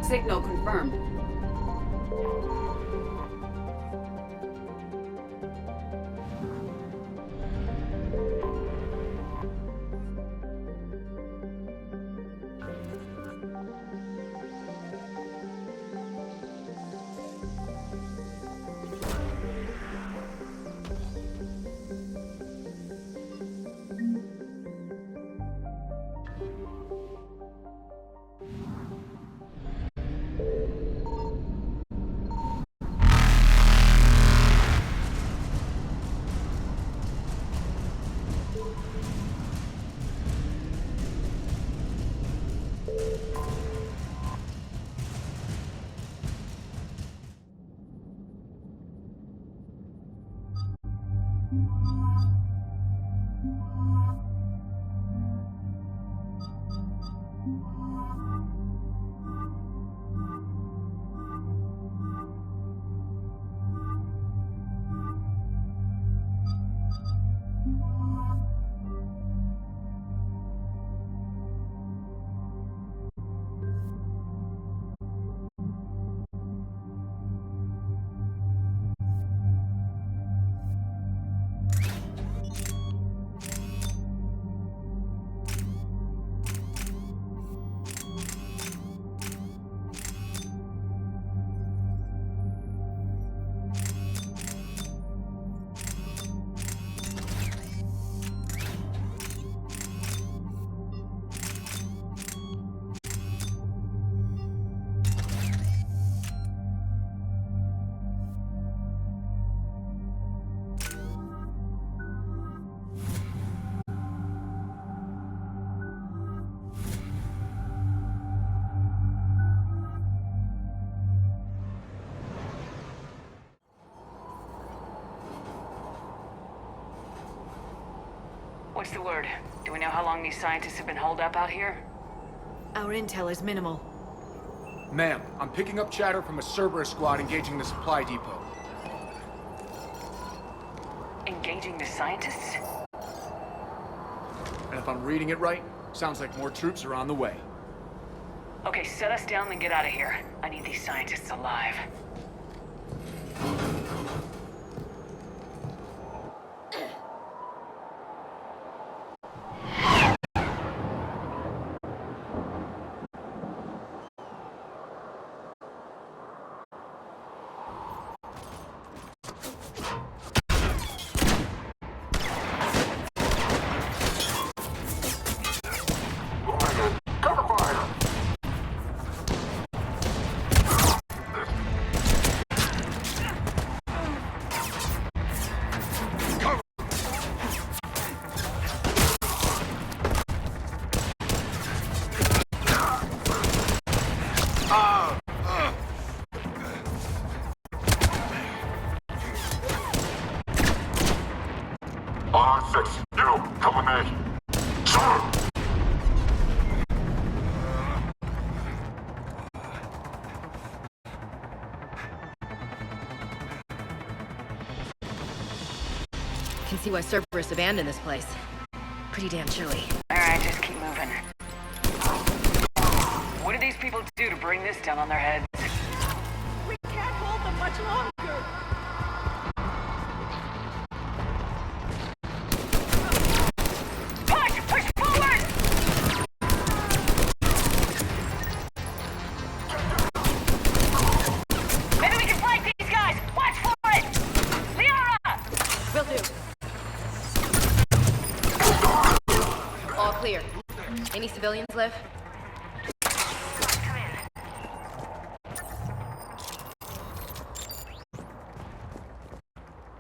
Signal confirmed. What's the word? Do we know how long these scientists have been holed up out here? Our intel is minimal. Ma'am, I'm picking up chatter from a Cerberus squad engaging the supply depot. Engaging the scientists? And if I'm reading it right, sounds like more troops are on the way. Okay, set us down and get out of here. I need these scientists alive. R6, you, come with me. Sure. Can see why Cerberus abandoned this place. Pretty damn chilly. Alright, just keep moving. What did these people do to bring this down on their heads? We can't hold them much longer. Push! Push forward! Maybe we can flank these guys! Watch for it! Liara! Will do. All clear. Any civilians live?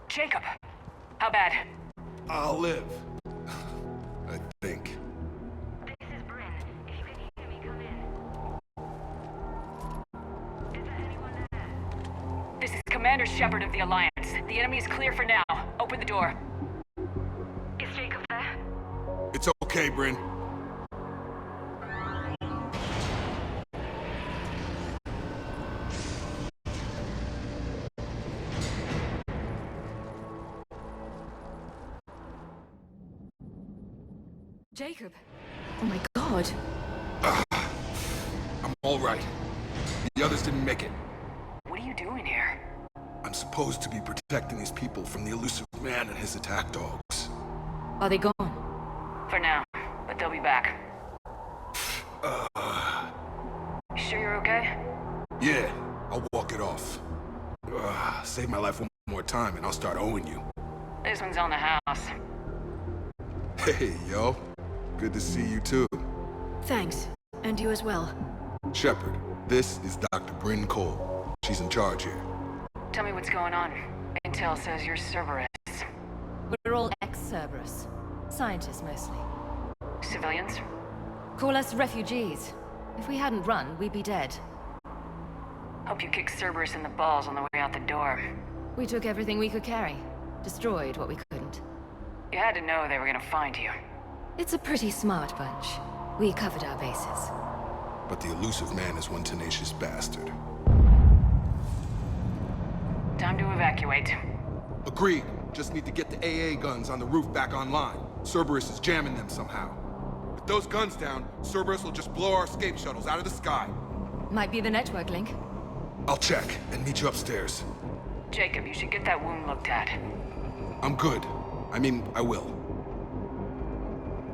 Jacob, how bad? I'll live. I think. This is Bryn. If you can hear me, come in. Is there anyone there? This is Commander Shepard of the Alliance. The enemy is clear for now. Open the door. Is Jacob there? It's okay, Bryn. Jacob. Oh my god. I'm all right. The others didn't make it. What are you doing here? I'm supposed to be protecting these people from the elusive man and his attack dogs. Are they gone? For now, but they'll be back. You sure you're okay? Yeah, I'll walk it off. Save my life one more time and I'll start owing you. This one's on the house. Hey, yo. Good to see you too. Thanks. And you as well. Shepard, this is Dr. Bryn Cole. She's in charge here. Tell me what's going on. Intel says you're Cerberus. We're all ex-Cerberus. Scientists, mostly. Civilians? Call us refugees. If we hadn't run, we'd be dead. Hope you kicked Cerberus in the balls on the way out the door. We took everything we could carry. Destroyed what we couldn't. You had to know they were gonna find you. It's a pretty smart bunch. We covered our bases. But the elusive man is one tenacious bastard. Time to evacuate. Agreed. Just need to get the AA guns on the roof back online. Cerberus is jamming them somehow. With those guns down, Cerberus will just blow our escape shuttles out of the sky. Might be the network link. I'll check and meet you upstairs. Jacob, you should get that wound looked at. I'm good. I mean, I will.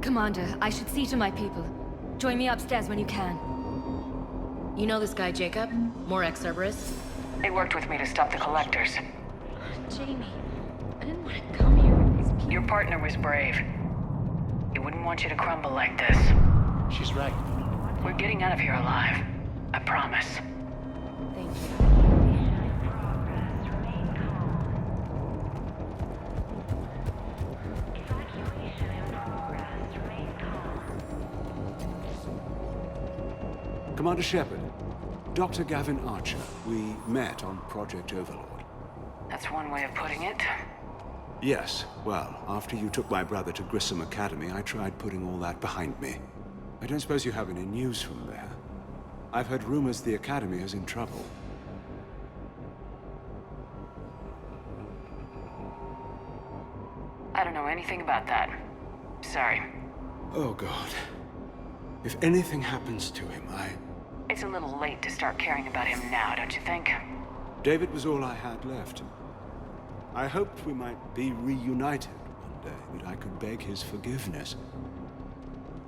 Commander, I should see to my people. Join me upstairs when you can. You know this guy, Jacob? More ex-Cerberus? They worked with me to stop the collectors. Jamie, I didn't want to come here with these people. Your partner was brave. He wouldn't want you to crumble like this. She's right. We're getting out of here alive. I promise. Thank you. Commander Shepard, Dr. Gavin Archer. We met on Project Overlord. That's one way of putting it. Yes, well, after you took my brother to Grissom Academy, I tried putting all that behind me. I don't suppose you have any news from there. I've heard rumors the Academy is in trouble. I don't know anything about that. Sorry. Oh, God. If anything happens to him, It's a little late to start caring about him now, don't you think? David was all I had left. I hoped we might be reunited one day, that I could beg his forgiveness.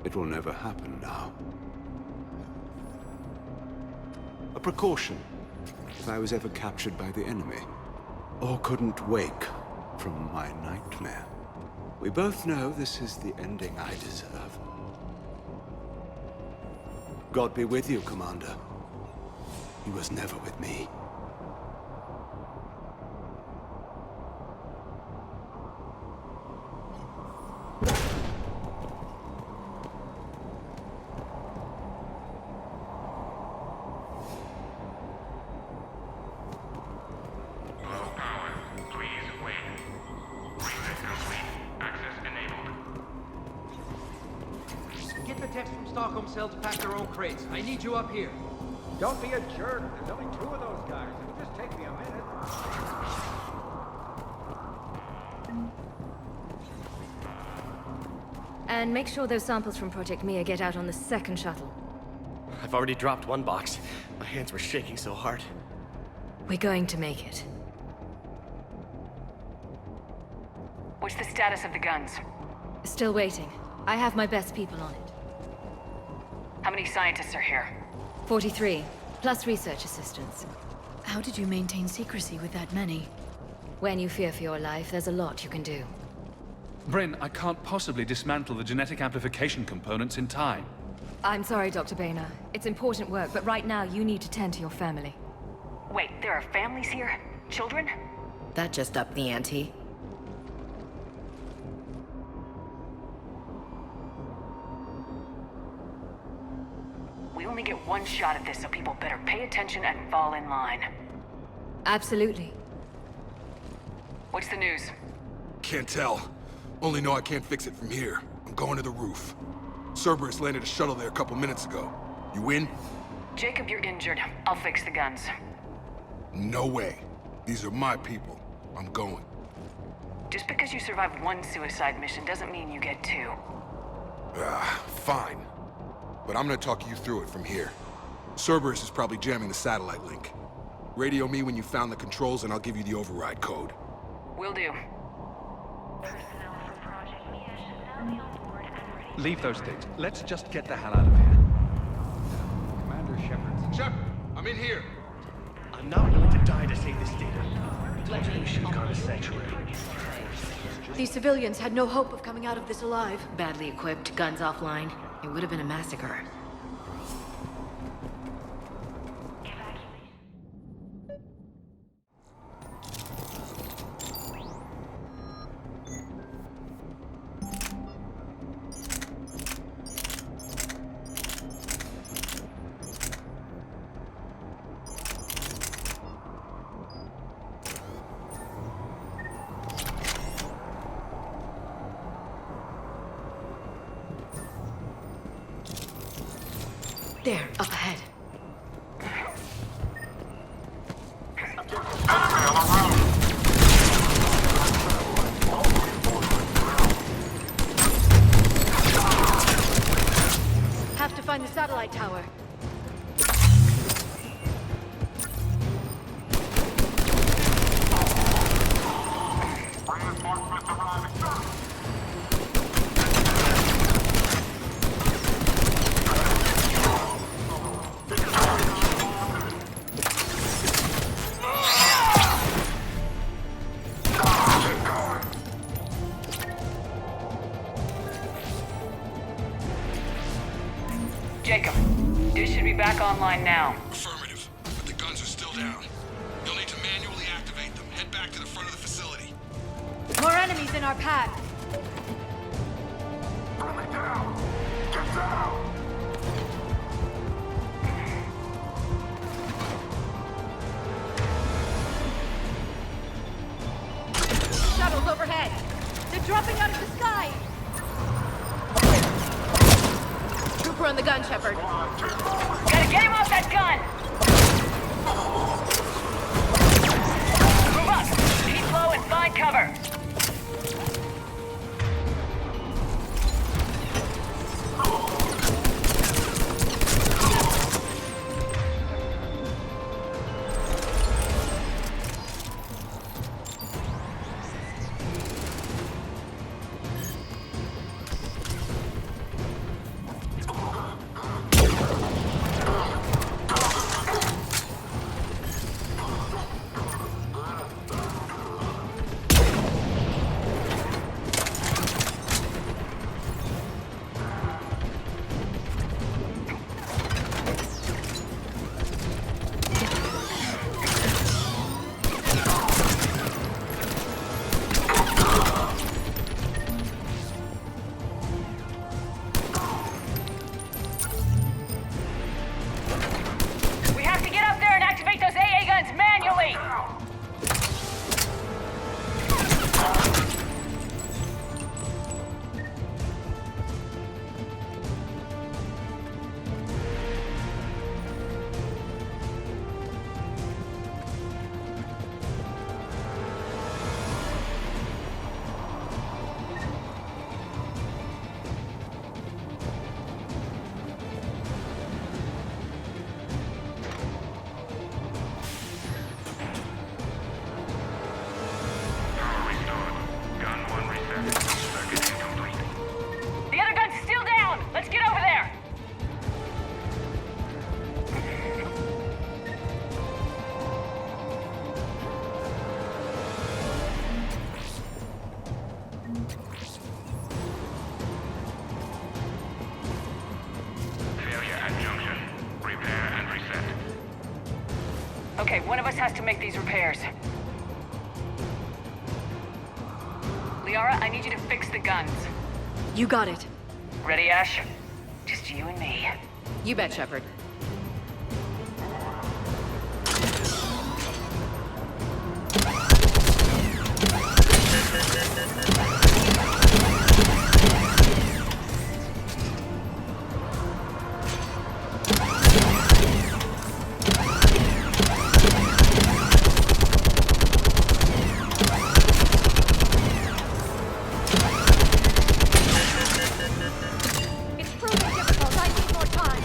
It will never happen now. A precaution, if I was ever captured by the enemy, or couldn't wake from my nightmare. We both know this is the ending I deserve. God be with you, Commander. He was never with me. Get the techs from Stockholm Cell to pack their own crates. I need you up here. Don't be a jerk. There's only 2 of those guys. It'll just take me a minute. And make sure those samples from Project Mia get out on the second shuttle. I've already dropped one box. My hands were shaking so hard. We're going to make it. What's the status of the guns? Still waiting. I have my best people on it. How many scientists are here? 43, plus research assistants. How did you maintain secrecy with that many? When you fear for your life, there's a lot you can do. Bryn, I can't possibly dismantle the genetic amplification components in time. I'm sorry, Dr. Boehner. It's important work, but right now you need to tend to your family. Wait, there are families here? Children? That just upped the ante. We only get one shot at this, so people better pay attention and fall in line. Absolutely. What's the news? Can't tell. Only know I can't fix it from here. I'm going to the roof. Cerberus landed a shuttle there a couple minutes ago. You in? Jacob, you're injured. I'll fix the guns. No way. These are my people. I'm going. Just because you survived one suicide mission doesn't mean you get 2. Fine. But I'm gonna talk you through it from here. Cerberus is probably jamming the satellite link. Radio me when you found the controls and I'll give you the override code. Will do. Personnel from Project Mia should now be on board and ready. Leave those things. Let's just get the hell out of here. Commander Shepard. Shepard, I'm in here. I'm not willing to die to save this data. Told you we should have gone to Sanctuary. These civilians had no hope of coming out of this alive. Badly equipped, guns offline. It would have been a massacre. There, up ahead. Have to find the satellite tower. Jacob, dish should be back online now. Affirmative, but the guns are still down. You'll need to manually activate them. Head back to the front of the facility. More enemies in our path. Bring me down! Get down! Shuttles overhead. They're dropping out of the sky. Trooper on the gun, Shepard. Gotta get him off that gun! Move up! Keep low and find cover! We have to get up there and activate those AA guns manually! Gun 1 reset. Circuit incomplete. The other gun's still down! Let's get over there! Failure at junction. Repair and reset. Okay, one of us has to make these repairs. Liara, I need you to fix the guns. You got it. Ready, Ash? Just you and me. You bet, Shepard. It's proving difficult. I need more time.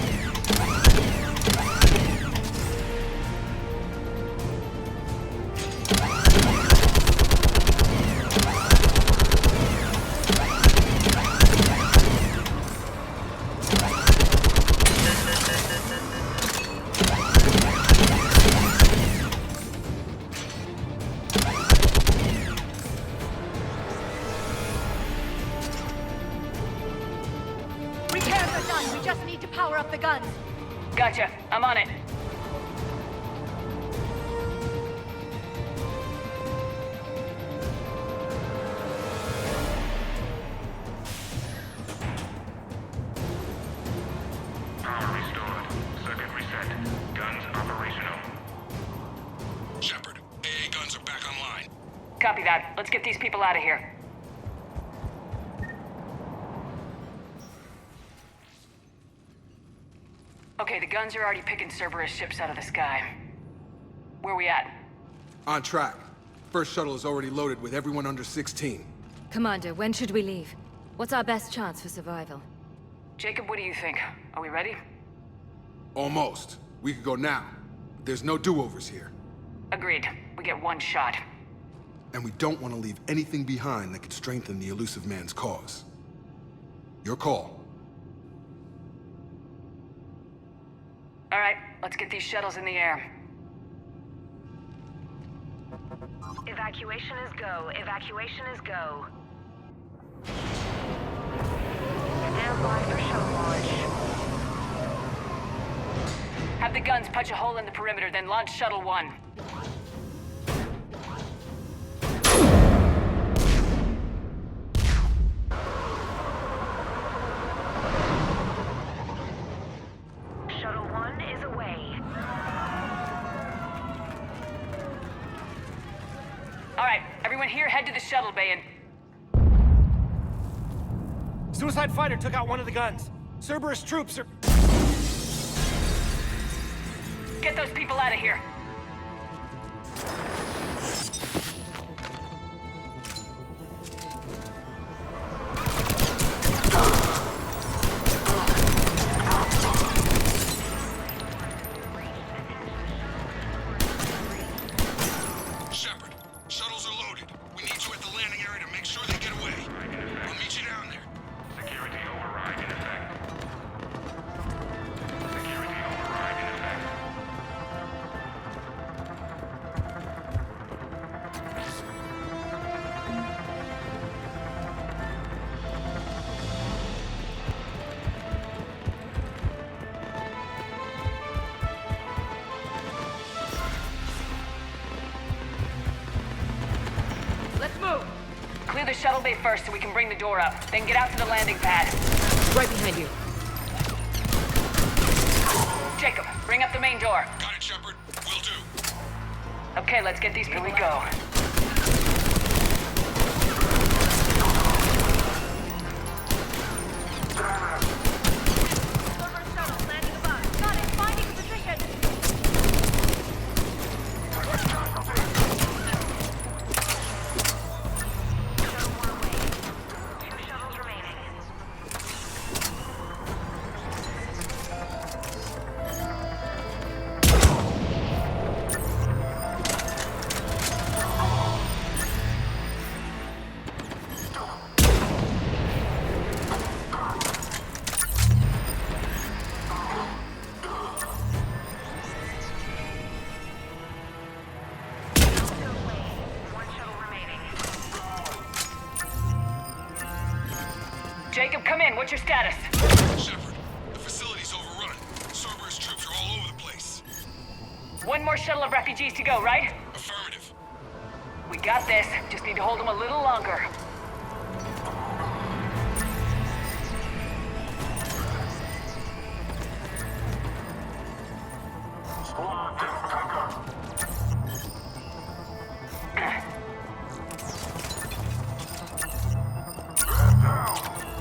are done. We just need to power up the guns. Gotcha. I'm on it. Power restored. Circuit reset. Guns operational. Shepard, AA guns are back online. Copy that. Let's get these people out of here. Okay, the guns are already picking Cerberus ships out of the sky. Where we at? On track. First shuttle is already loaded with everyone under 16. Commander, when should we leave? What's our best chance for survival? Jacob, what do you think? Are we ready? Almost. We could go now. But there's no do-overs here. Agreed. We get one shot. And we don't want to leave anything behind that could strengthen the Elusive Man's cause. Your call. All right, let's get these shuttles in the air. Evacuation is go. Evacuation is go. Stand by for shuttle launch. Have the guns punch a hole in the perimeter, then launch Shuttle 1. Shuttle 1 is away. All right, everyone here, head to the shuttle bay and... Suicide fighter took out one of the guns. Cerberus troops are... Get those people out of here. Shepard, shuttles are loaded. We need you at the landing area to make sure they get away. I'll meet you down there. Security override in effect. Security override in effect. Let's move. Clear the shuttle bay first so we can bring the door up. Then get out to the landing pad. Right behind you. Jacob, bring up the main door. Got it, Shepard. Will do. Okay, let's get these people. Here we go. Cerberus shuttle landing above. Got it. Finding position. Shuttle 1 away. 2 shuttles remaining. Shuttle 2 away. 1 shuttle remaining. Jacob, come in. What's your status? Shepard, the facility's overrun. Cerberus troops are all over the place. One more shuttle of refugees to go, right? Affirmative. We got this. Just need to hold them a little longer.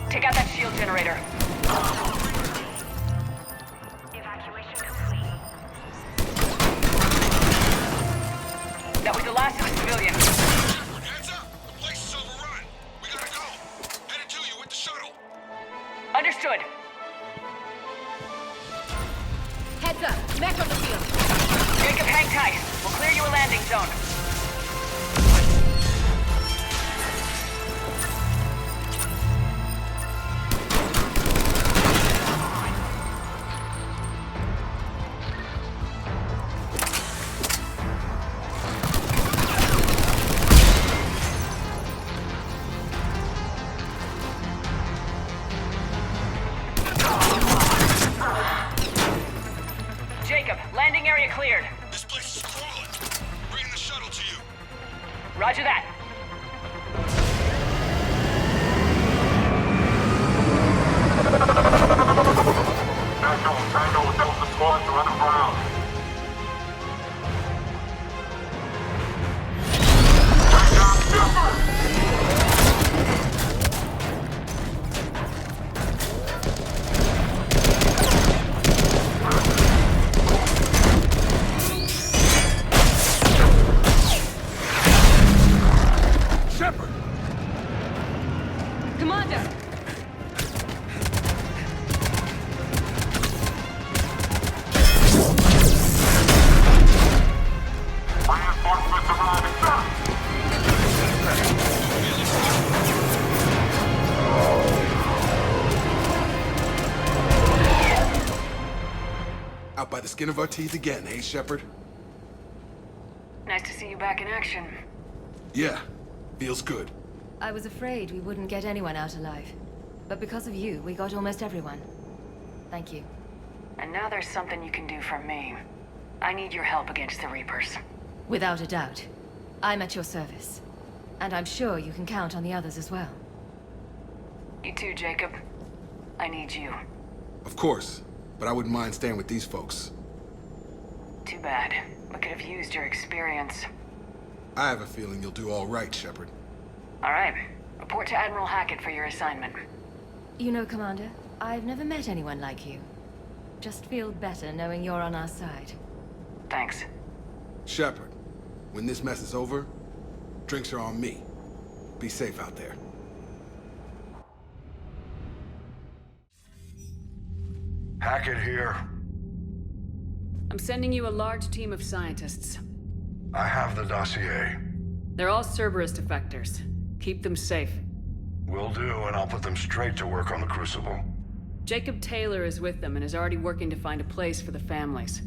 Take out that shield generator. Evacuation complete. That was the last of the civilians. Shepard, heads up! The place is overrun. We gotta go. Headed to you with the shuttle. Understood. Heads up. Mech on the field. Jacob, hang tight. We'll clear you a landing zone. cleared. This place is crawling. Bringing the shuttle to you. Roger that. Tango, Delta squads are underground. Take down Shepard! Shepard! Commander! Reinforcements arriving, sir! Out by the skin of our teeth again, eh, Shepard? Nice to see you back in action. Yeah, feels good. I was afraid we wouldn't get anyone out alive. But because of you, we got almost everyone. Thank you. And now there's something you can do for me. I need your help against the Reapers. Without a doubt. I'm at your service. And I'm sure you can count on the others as well. You too, Jacob. I need you. Of course, but I wouldn't mind staying with these folks. Too bad. We could have used your experience. I have a feeling you'll do all right, Shepard. All right. Report to Admiral Hackett for your assignment. You know, Commander, I've never met anyone like you. Just feel better knowing you're on our side. Thanks. Shepard, when this mess is over, drinks are on me. Be safe out there. Hackett here. I'm sending you a large team of scientists. I have the dossier. They're all Cerberus defectors. Keep them safe. Will do, and I'll put them straight to work on the Crucible. Jacob Taylor is with them and is already working to find a place for the families.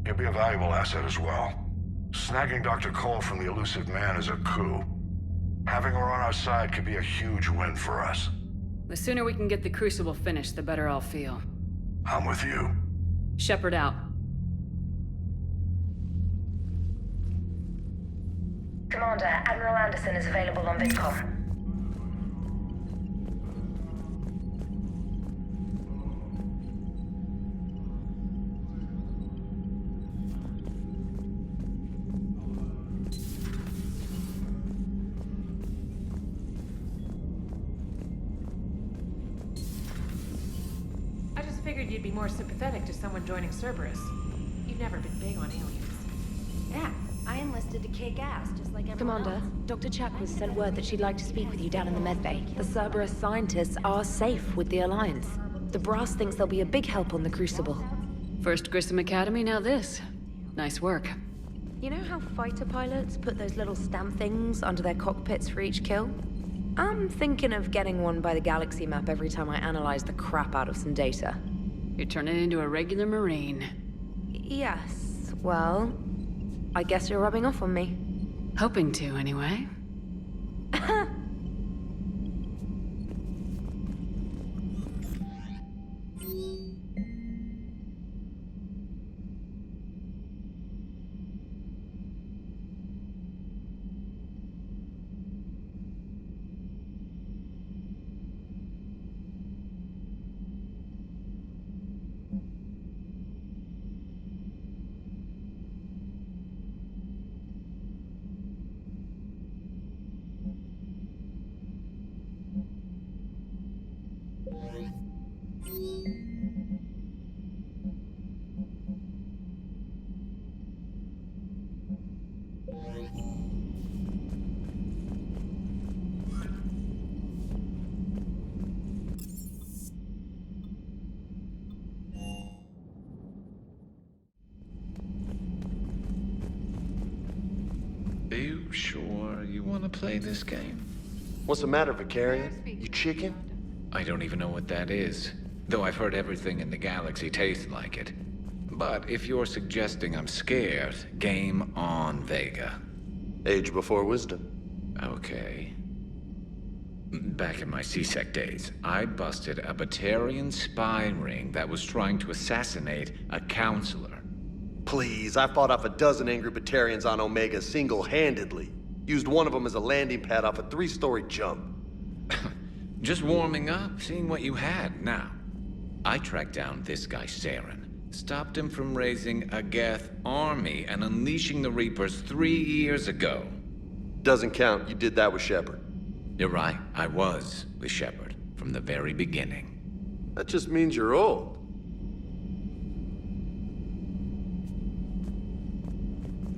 He'll be a valuable asset as well. Snagging Dr. Cole from the Elusive Man is a coup. Having her on our side could be a huge win for us. The sooner we can get the Crucible finished, the better I'll feel. I'm with you. Shepard out. Commander, Admiral Anderson is available on VidCom. I just figured you'd be more sympathetic to someone joining Cerberus. You've never been big on aliens. Yeah, I enlisted to kick ass, just like everyone Commander, else. Dr. Chakwas sent word that she'd like to speak with you down in the medbay. The Cerberus scientists are safe with the Alliance. The Brass thinks they'll be a big help on the Crucible. First Grissom Academy, now this. Nice work. You know how fighter pilots put those little stamp things under their cockpits for each kill? I'm thinking of getting one by the galaxy map every time I analyze the crap out of some data. You're turning into a regular Marine. Yes, well, I guess you're rubbing off on me. Hoping to, anyway. Are you sure you want to play this game? What's the matter, Vicarian? You chicken? I don't even know what that is, though I've heard everything in the galaxy tastes like it. But if you're suggesting I'm scared, game on, Vega. Age before wisdom. Okay. Back in my C-Sec days, I busted a Batarian spy ring that was trying to assassinate a counselor. Please, I fought off a dozen angry Batarians on Omega single-handedly. Used one of them as a landing pad off a 3-story jump. Just warming up, seeing what you had. Now, I tracked down this guy, Saren. Stopped him from raising a Geth army and unleashing the Reapers 3 years ago. Doesn't count. You did that with Shepard. You're right. I was with Shepard from the very beginning. That just means you're old.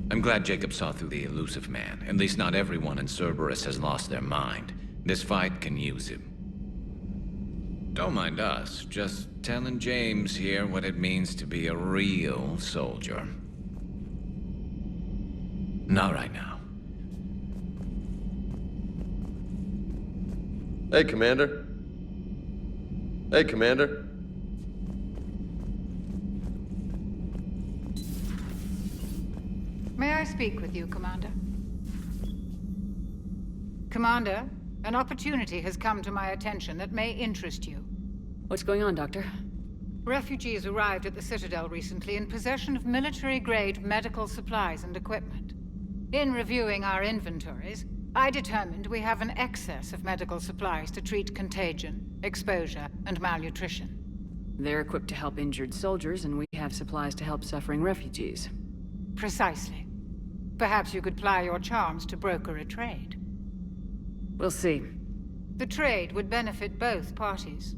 I'm glad Jacob saw through the elusive man. At least not everyone in Cerberus has lost their mind. This fight can use him. Don't mind us, just telling James here what it means to be a real soldier. Not right now. Hey, Commander. Hey, Commander. May I speak with you, Commander? Commander, an opportunity has come to my attention that may interest you. What's going on, Doctor? Refugees arrived at the Citadel recently in possession of military-grade medical supplies and equipment. In reviewing our inventories, I determined we have an excess of medical supplies to treat contagion, exposure, and malnutrition. They're equipped to help injured soldiers, and we have supplies to help suffering refugees. Precisely. Perhaps you could ply your charms to broker a trade. We'll see. The trade would benefit both parties.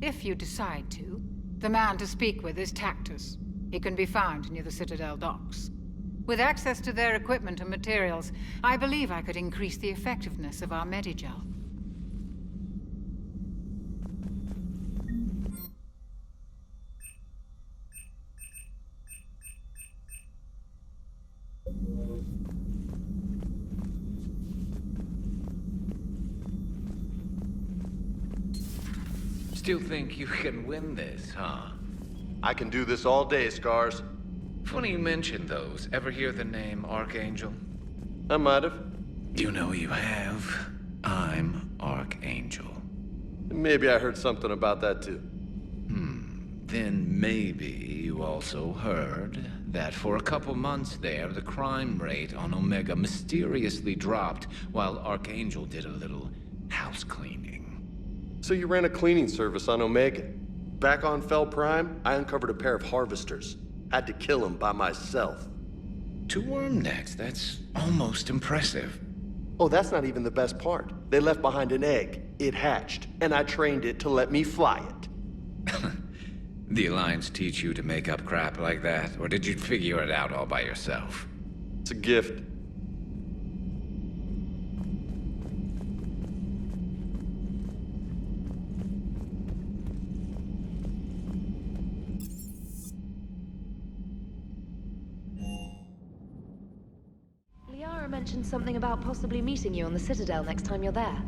If you decide to, the man to speak with is Tactus. He can be found near the Citadel docks. With access to their equipment and materials, I believe I could increase the effectiveness of our Medigel. Still think you can win this, huh? I can do this all day, Scars. Funny you mentioned those. Ever hear the name Archangel? I might have. You know you have. I'm Archangel. Maybe I heard something about that too. Then maybe you also heard that for a couple months there, the crime rate on Omega mysteriously dropped while Archangel did a little house cleaning. So you ran a cleaning service on Omega. Back on Fel Prime, I uncovered a pair of harvesters. Had to kill them by myself. 2 worm necks, that's almost impressive. Oh, that's not even the best part. They left behind an egg. It hatched, and I trained it to let me fly it. The Alliance teach you to make up crap like that, or did you figure it out all by yourself? It's a gift. Liara mentioned something about possibly meeting you on the Citadel next time you're there.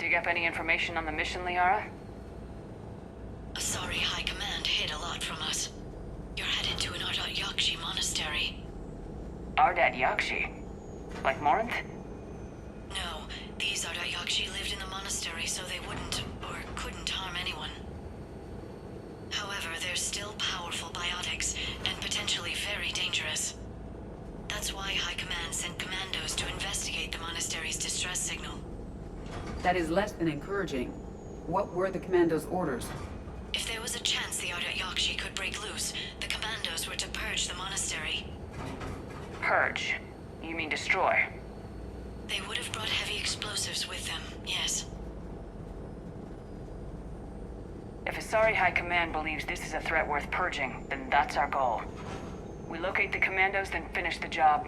dig up any information on the mission, Liara? Asari High Command hid a lot from us. You're headed to an Ardat Yakshi monastery. Ardat Yakshi? Like Morinth? No, these Ardat Yakshi lived in the monastery so they wouldn't, or couldn't harm anyone. However, they're still powerful biotics, and potentially very dangerous. That's why High Command sent commandos to investigate the monastery's distress signal. That is less than encouraging. What were the commandos' orders? If there was a chance the Ardat Yakshi could break loose, the commandos were to purge the monastery. Purge? You mean destroy? They would have brought heavy explosives with them, yes. If Asari High Command believes this is a threat worth purging, then that's our goal. We locate the commandos, then finish the job.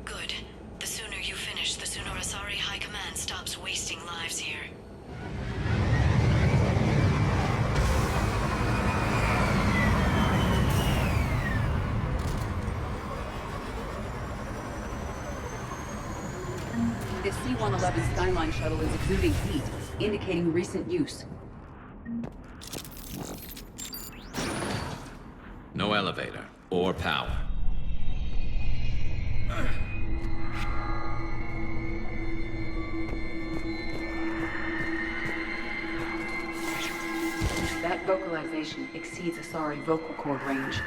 Good. The sooner you finish, the sooner Asari High Command stops wasting lives here. This C-111 Skyline shuttle is exuding heat, indicating recent use. No elevator or power. That vocalization exceeds Asari vocal cord range.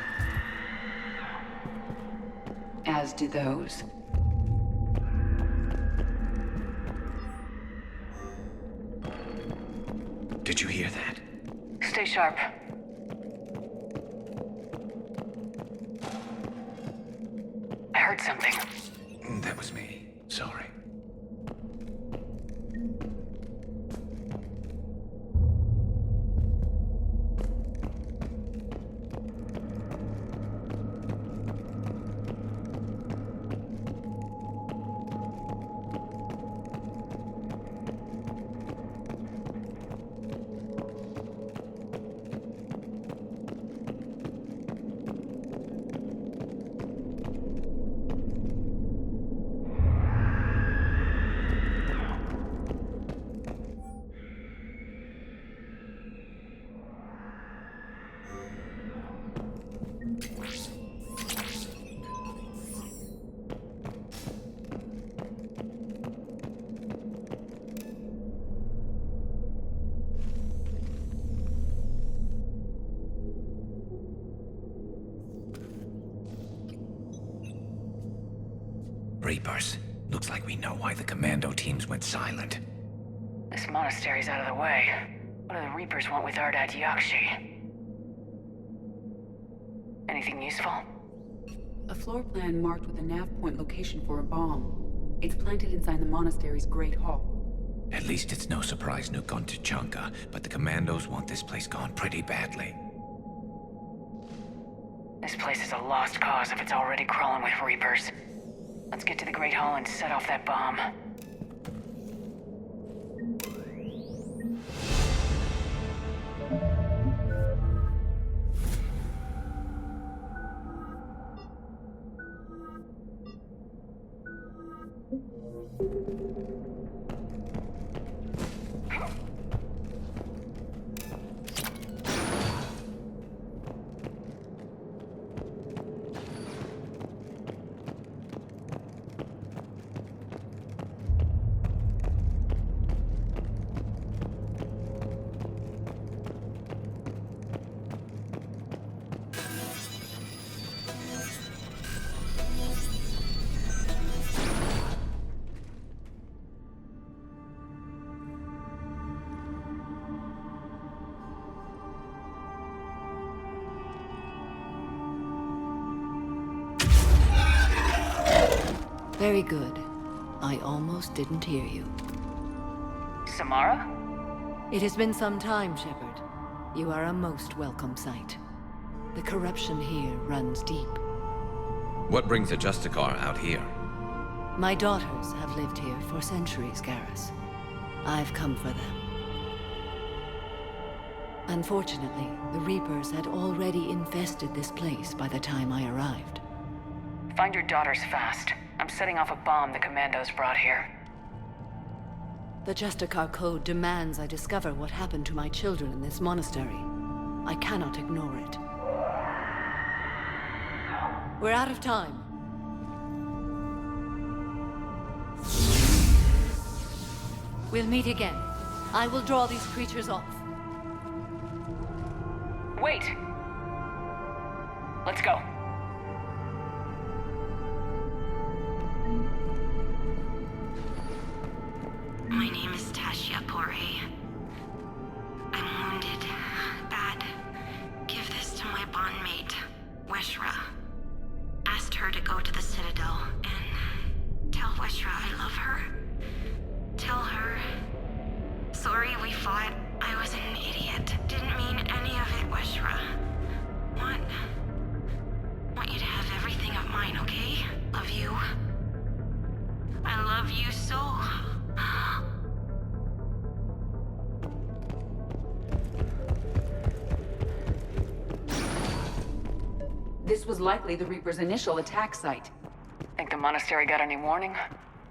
As do those. Did you hear that? Stay sharp. I heard something. That was me. Sorry. Reapers. Looks like we know why the commando teams went silent. This monastery's out of the way. What do the Reapers want with Ardat Yakshi? Anything useful? A floor plan marked with a nav point location for a bomb. It's planted inside the monastery's Great Hall. At least it's no surprise nuke on Tuchanka, but the commandos want this place gone pretty badly. This place is a lost cause if it's already crawling with Reapers. Let's get to the Great Hall and set off that bomb. Very good. I almost didn't hear you. Samara? It has been some time, Shepard. You are a most welcome sight. The corruption here runs deep. What brings a Justicar out here? My daughters have lived here for centuries, Garrus. I've come for them. Unfortunately, the Reapers had already infested this place by the time I arrived. Find your daughters fast. I'm setting off a bomb the commandos brought here. The Justicar Code demands I discover what happened to my children in this monastery. I cannot ignore it. We're out of time. We'll meet again. I will draw these creatures off. Wait! Let's go. My name is Tasha Pore. I'm wounded. Bad. Give this to my bondmate, Weshra. Asked her to go to the Citadel and tell Weshra I love her. Tell her. Sorry we fought. I was an idiot. Didn't mean any of it, Weshra. Want you to have everything of mine, okay? Love you. I love you so. This was likely the Reaper's initial attack site. Think the monastery got any warning?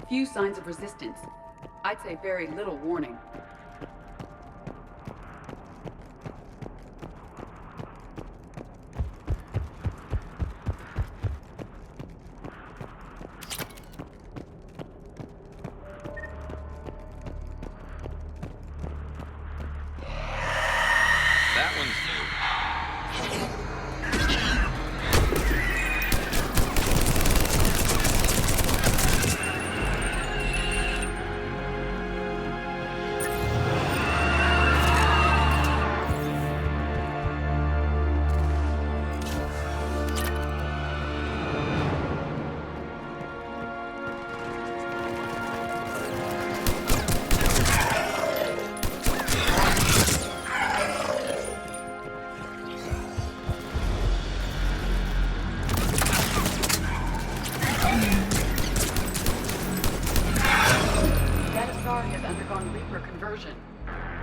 Few signs of resistance. I'd say very little warning. That one's new.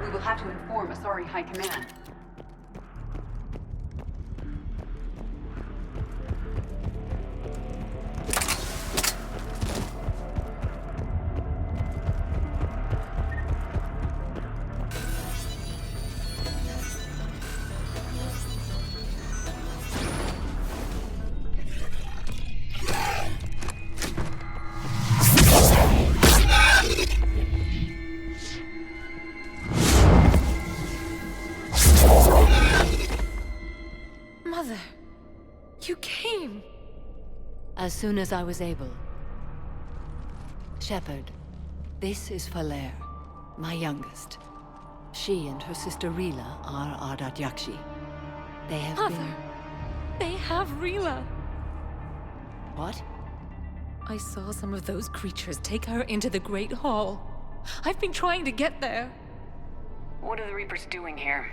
We will have to inform Asari High Command. Mother, you came. As soon as I was able. Shepard, this is Falere, my youngest. She and her sister Rila are Ardat Yakshi. They have Mother, they have Rila. What? I saw some of those creatures take her into the Great Hall. I've been trying to get there. What are the Reapers doing here?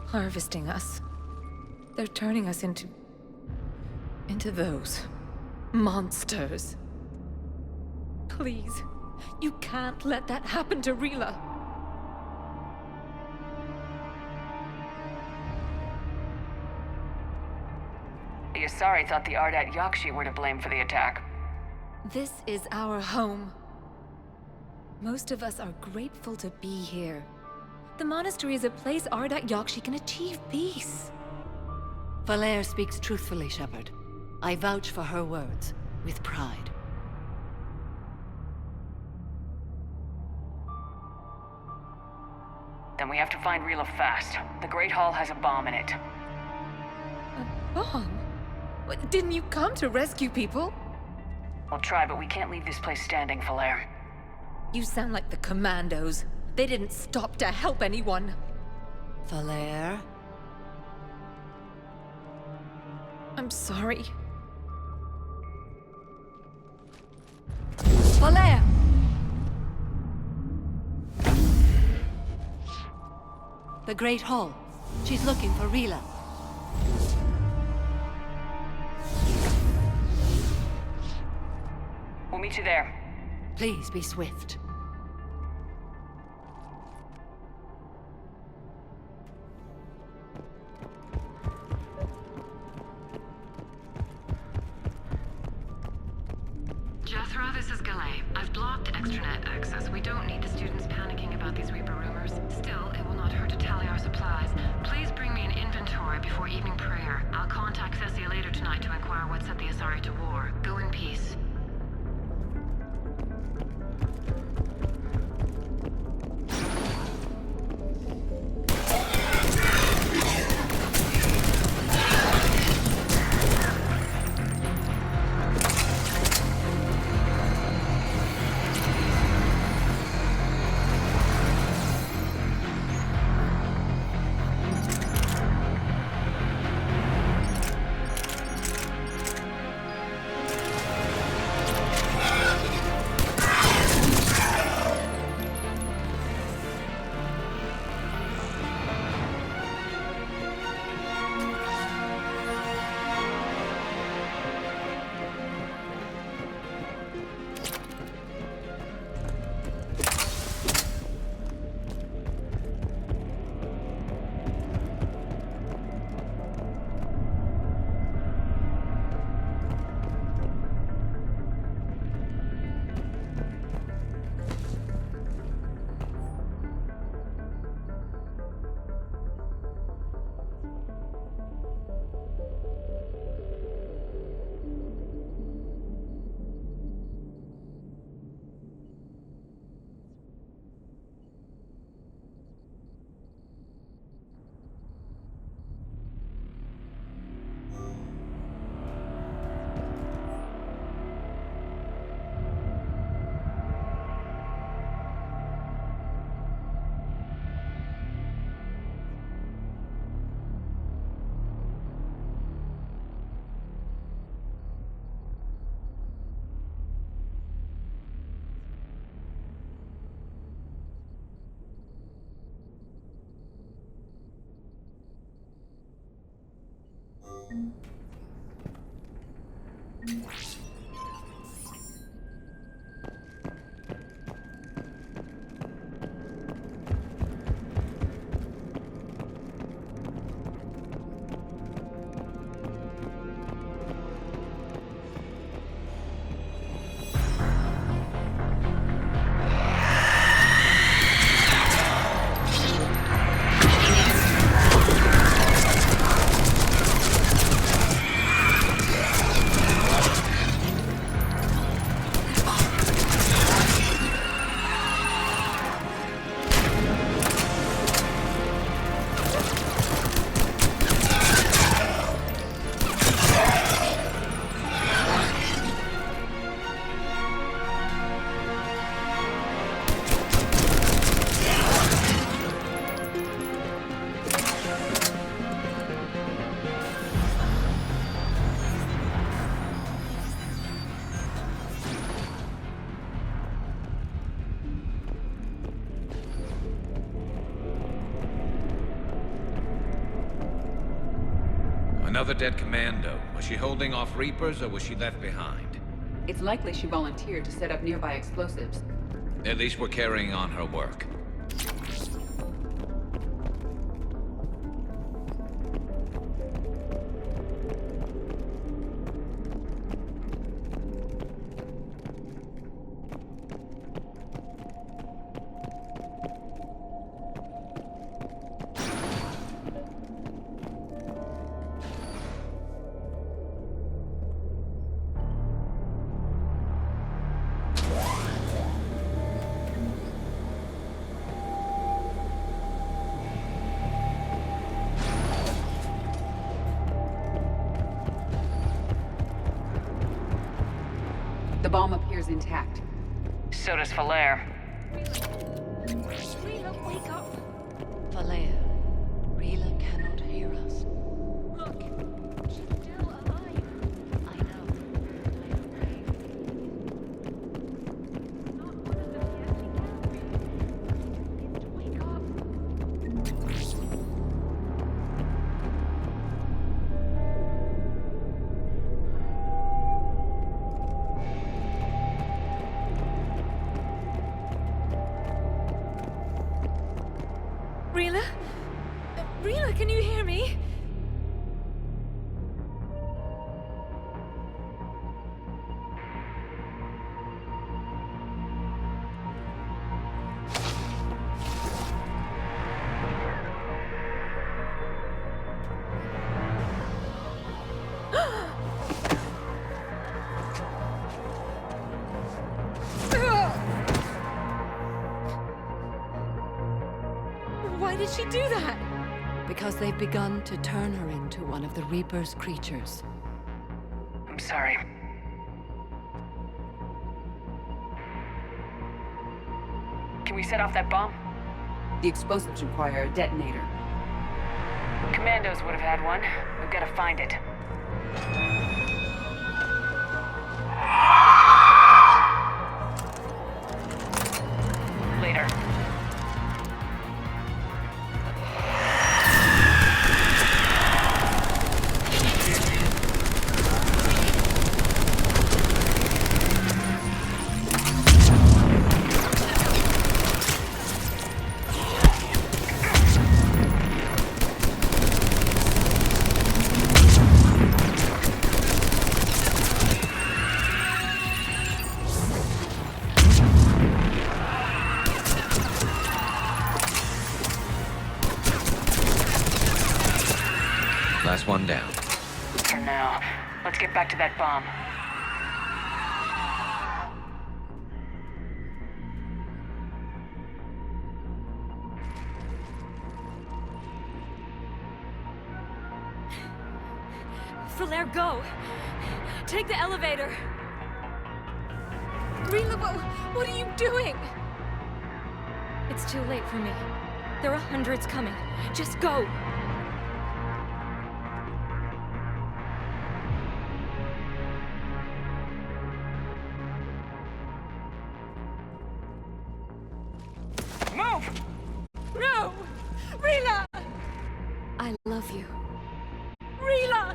Harvesting us. They're turning us into those monsters. Please, you can't let that happen to Rila. The Asari thought the Ardat Yakshi were to blame for the attack. This is our home. Most of us are grateful to be here. The monastery is a place Ardat Yakshi can achieve peace. Falere speaks truthfully, Shepard. I vouch for her words, with pride. Then we have to find Rila fast. The Great Hall has a bomb in it. A bomb? What, didn't you come to rescue people? We'll try, but we can't leave this place standing, Falere. You sound like the Commandos. They didn't stop to help anyone. Falere? I'm sorry. Falere! The Great Hall. She's looking for Rila. We'll meet you there. Please be swift. Another dead commando. Was she holding off Reapers or was she left behind? It's likely she volunteered to set up nearby explosives. At least we're carrying on her work. The bomb appears intact. So does Falaire. Rila, wake up! Falaire, Rila cannot hear us. Look, she's still alive. I know. I'm afraid. Not one of them yet. She can't be. She needs to wake up. Rila? Rila, can you hear me? Why did she do that? Because they've begun to turn her into one of the Reaper's creatures. I'm sorry. Can we set off that bomb? The explosives require a detonator. Commandos would have had one. We've got to find it. Later. Last one down. For now, let's get back to that bomb. Falaire, go! Take the elevator! Rila, what are you doing? It's too late for me. There are hundreds coming. Just go! Move! No! Rila! I love you. Rila!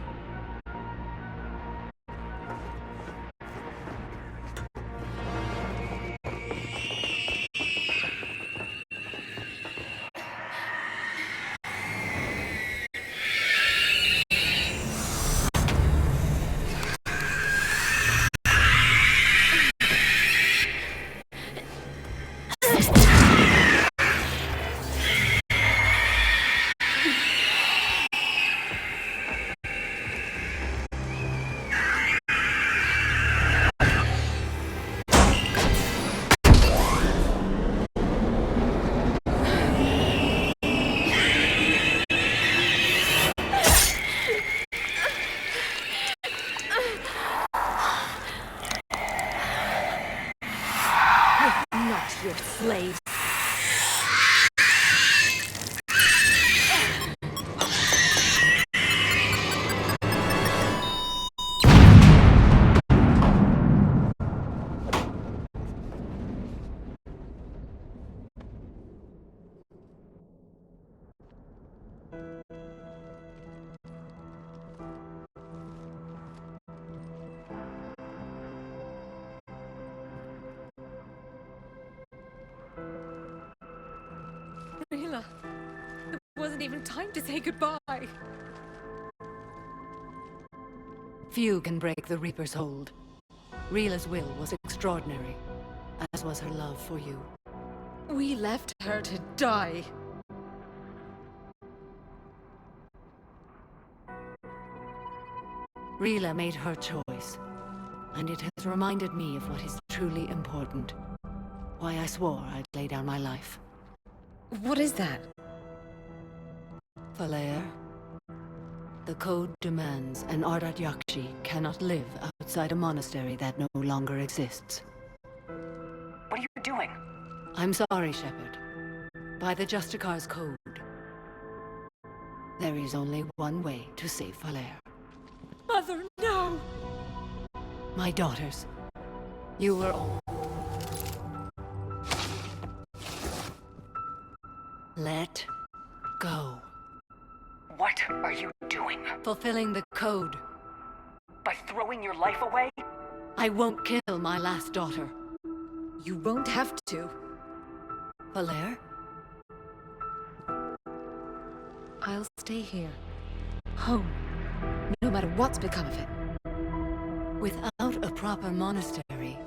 Rila, it wasn't even time to say goodbye. Few can break the Reaper's hold. Rila's will was extraordinary, as was her love for you. We left her to die. Rila made her choice, and it has reminded me of what is truly important. Why I swore I'd lay down my life. What is that? Falere, the code demands an Ardat Yakshi cannot live outside a monastery that no longer exists. What are you doing? I'm sorry, Shepard. By the Justicar's code, there is only one way to save Falere. Mother, no! My daughters, you were all... Let go. What are you doing? Fulfilling the code. By throwing your life away? I won't kill my last daughter. You won't have to. Falere? I'll stay here. Home. No matter what's become of it. Without a proper monastery...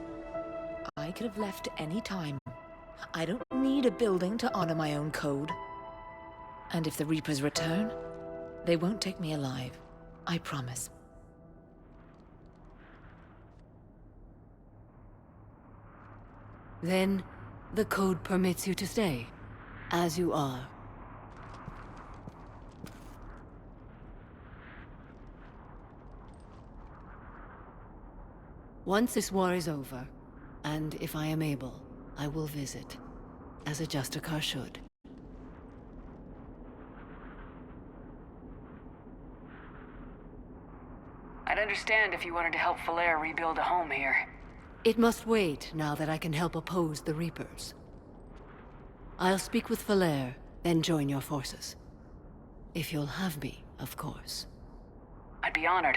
I could have left any time. I don't need a building to honor my own code. And if the Reapers return, they won't take me alive. I promise. Then, the code permits you to stay, as you are. Once this war is over, and if I am able, I will visit, as a Justicar should. I'd understand if you wanted to help Falere rebuild a home here. It must wait now that I can help oppose the Reapers. I'll speak with Falere, then join your forces. If you'll have me, of course. I'd be honored.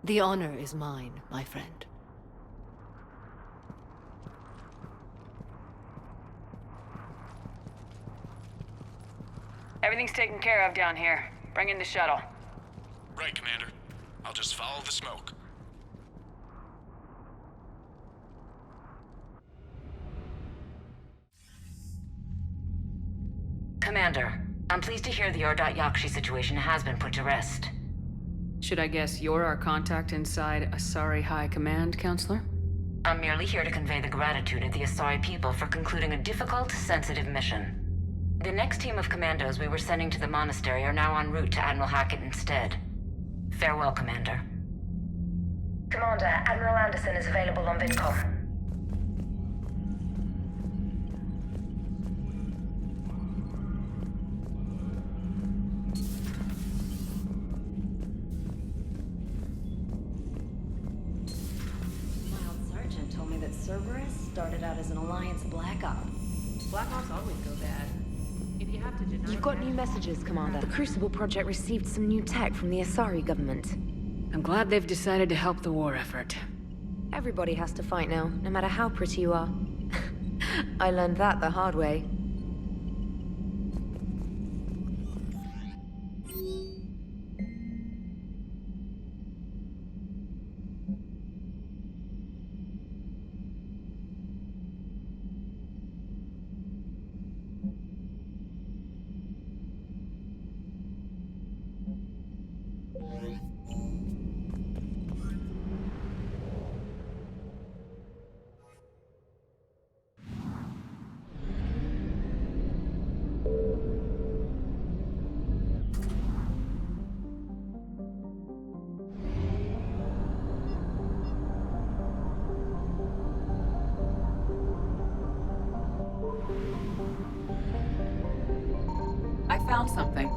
The honor is mine, my friend. Everything's taken care of down here. Bring in the shuttle. Right, Commander. I'll just follow the smoke. Commander, I'm pleased to hear the Ardat Yakshi situation has been put to rest. Should I guess you're our contact inside Asari High Command, Counselor? I'm merely here to convey the gratitude of the Asari people for concluding a difficult, sensitive mission. The next team of commandos we were sending to the monastery are now en route to Admiral Hackett instead. Farewell, Commander. Commander, Admiral Anderson is available on VidCom. Cerberus started out as an Alliance Black Op. Black Ops always go bad. If you have to deny... You've got new messages, Commander. The Crucible Project received some new tech from the Asari government. I'm glad they've decided to help the war effort. Everybody has to fight now, no matter how pretty you are. I learned that the hard way. I found something.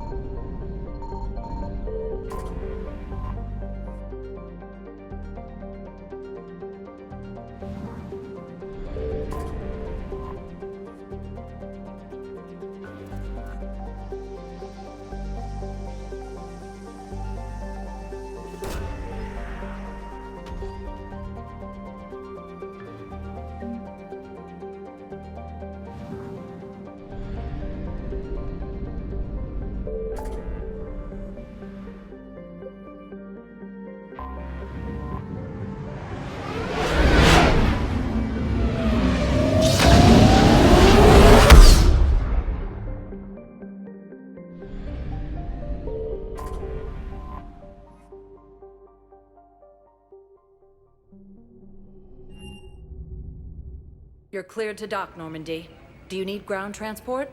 You're cleared to dock, Normandy. Do you need ground transport?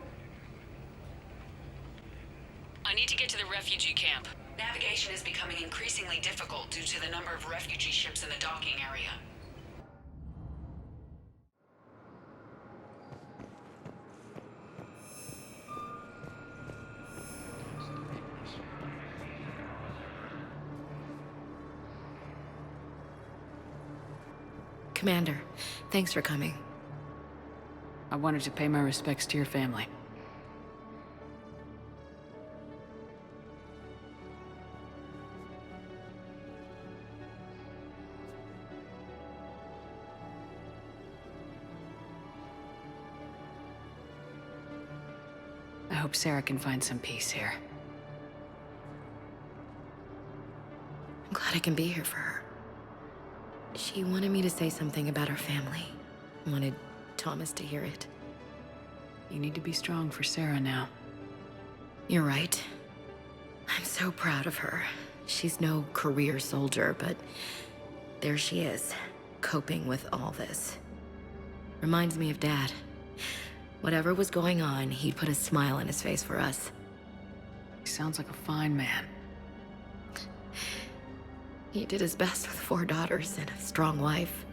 I need to get to the refugee camp. Navigation is becoming increasingly difficult due to the number of refugee ships in the docking area. Commander, thanks for coming. I wanted to pay my respects to your family. I hope Sarah can find some peace here. I'm glad I can be here for her. She wanted me to say something about her family. Wanted Thomas to hear it. You need to be strong for Sarah now. You're right. I'm so proud of her. She's no career soldier, but there she is, coping with all this. Reminds me of Dad. Whatever was going on, he'd put a smile on his face for us. He sounds like a fine man. He did his best with 4 daughters and a strong wife.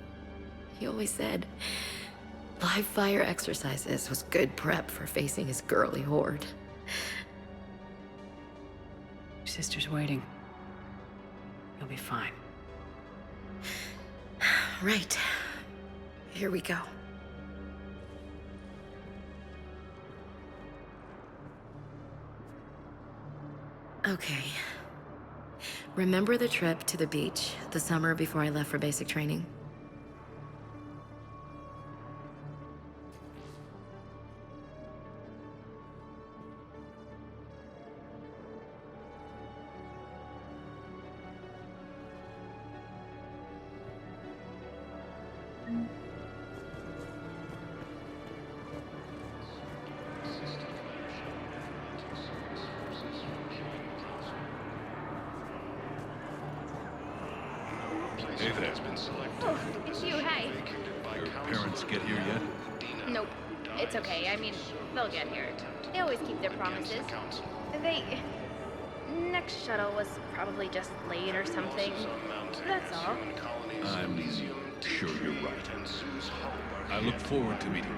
He always said live fire exercises was good prep for facing his girly horde. Your sister's waiting. You'll be fine. Right. Here we go. Okay. Remember the trip to the beach the summer before I left for basic training? Hey there. Oh, it's you, hey. Your parents get here yet? Nope. It's okay. I mean, they'll get here. They always keep their promises. Next shuttle was probably just late or something. That's all. I'm sure you're right. I look forward to meeting you.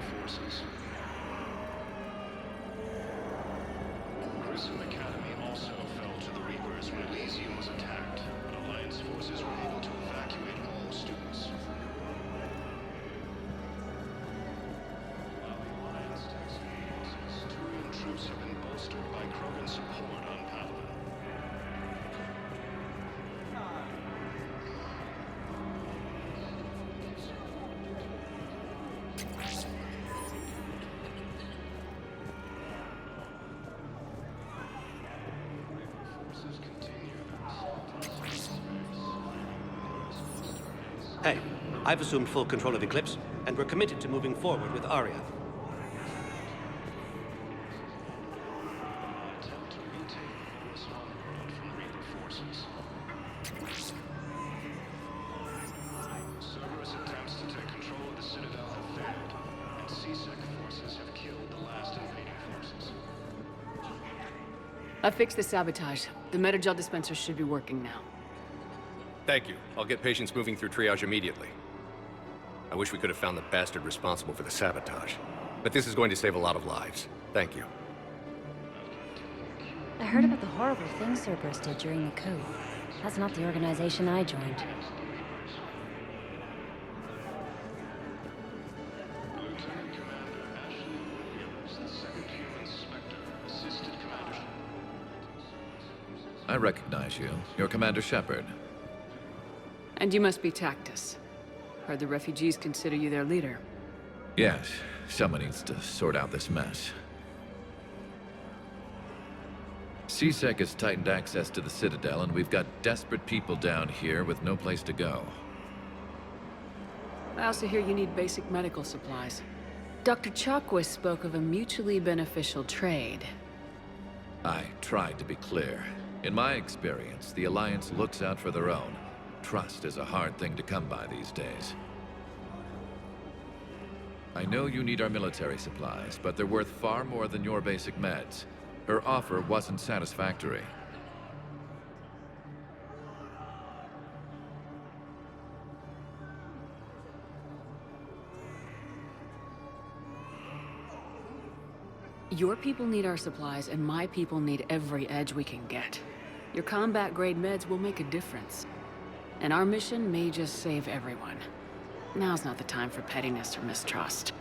Grissom Academy also fell to the Reapers when Elysium was attacked, but Alliance forces were able to evacuate all students. While the Alliance takes forces, Turian troops have been bolstered by Krogan support on Padawan. Hey, I've assumed full control of Eclipse, and we're committed to moving forward with Aria. Cerberus attempts to take control of the Citadel have failed, and C-Sec forces have killed the last invading forces. I fixed the sabotage. The Metagel dispenser should be working now. Thank you. I'll get patients moving through triage immediately. I wish we could have found the bastard responsible for the sabotage. But this is going to save a lot of lives. Thank you. I heard about the horrible things Cerberus did during the coup. That's not the organization I joined. Lieutenant Commander Ashley Williams, the second human Spectre, assisted Commander. I recognize you. You're Commander Shepard. And you must be Tactus. Heard the refugees consider you their leader. Yes, someone needs to sort out this mess. C-Sec has tightened access to the Citadel, and we've got desperate people down here with no place to go. I also hear you need basic medical supplies. Dr. Chakwas spoke of a mutually beneficial trade. I tried to be clear. In my experience, the Alliance looks out for their own. Trust is a hard thing to come by these days. I know you need our military supplies, but they're worth far more than your basic meds. Her offer wasn't satisfactory. Your people need our supplies, and my people need every edge we can get. Your combat-grade meds will make a difference. And our mission may just save everyone. Now's not the time for pettiness or mistrust.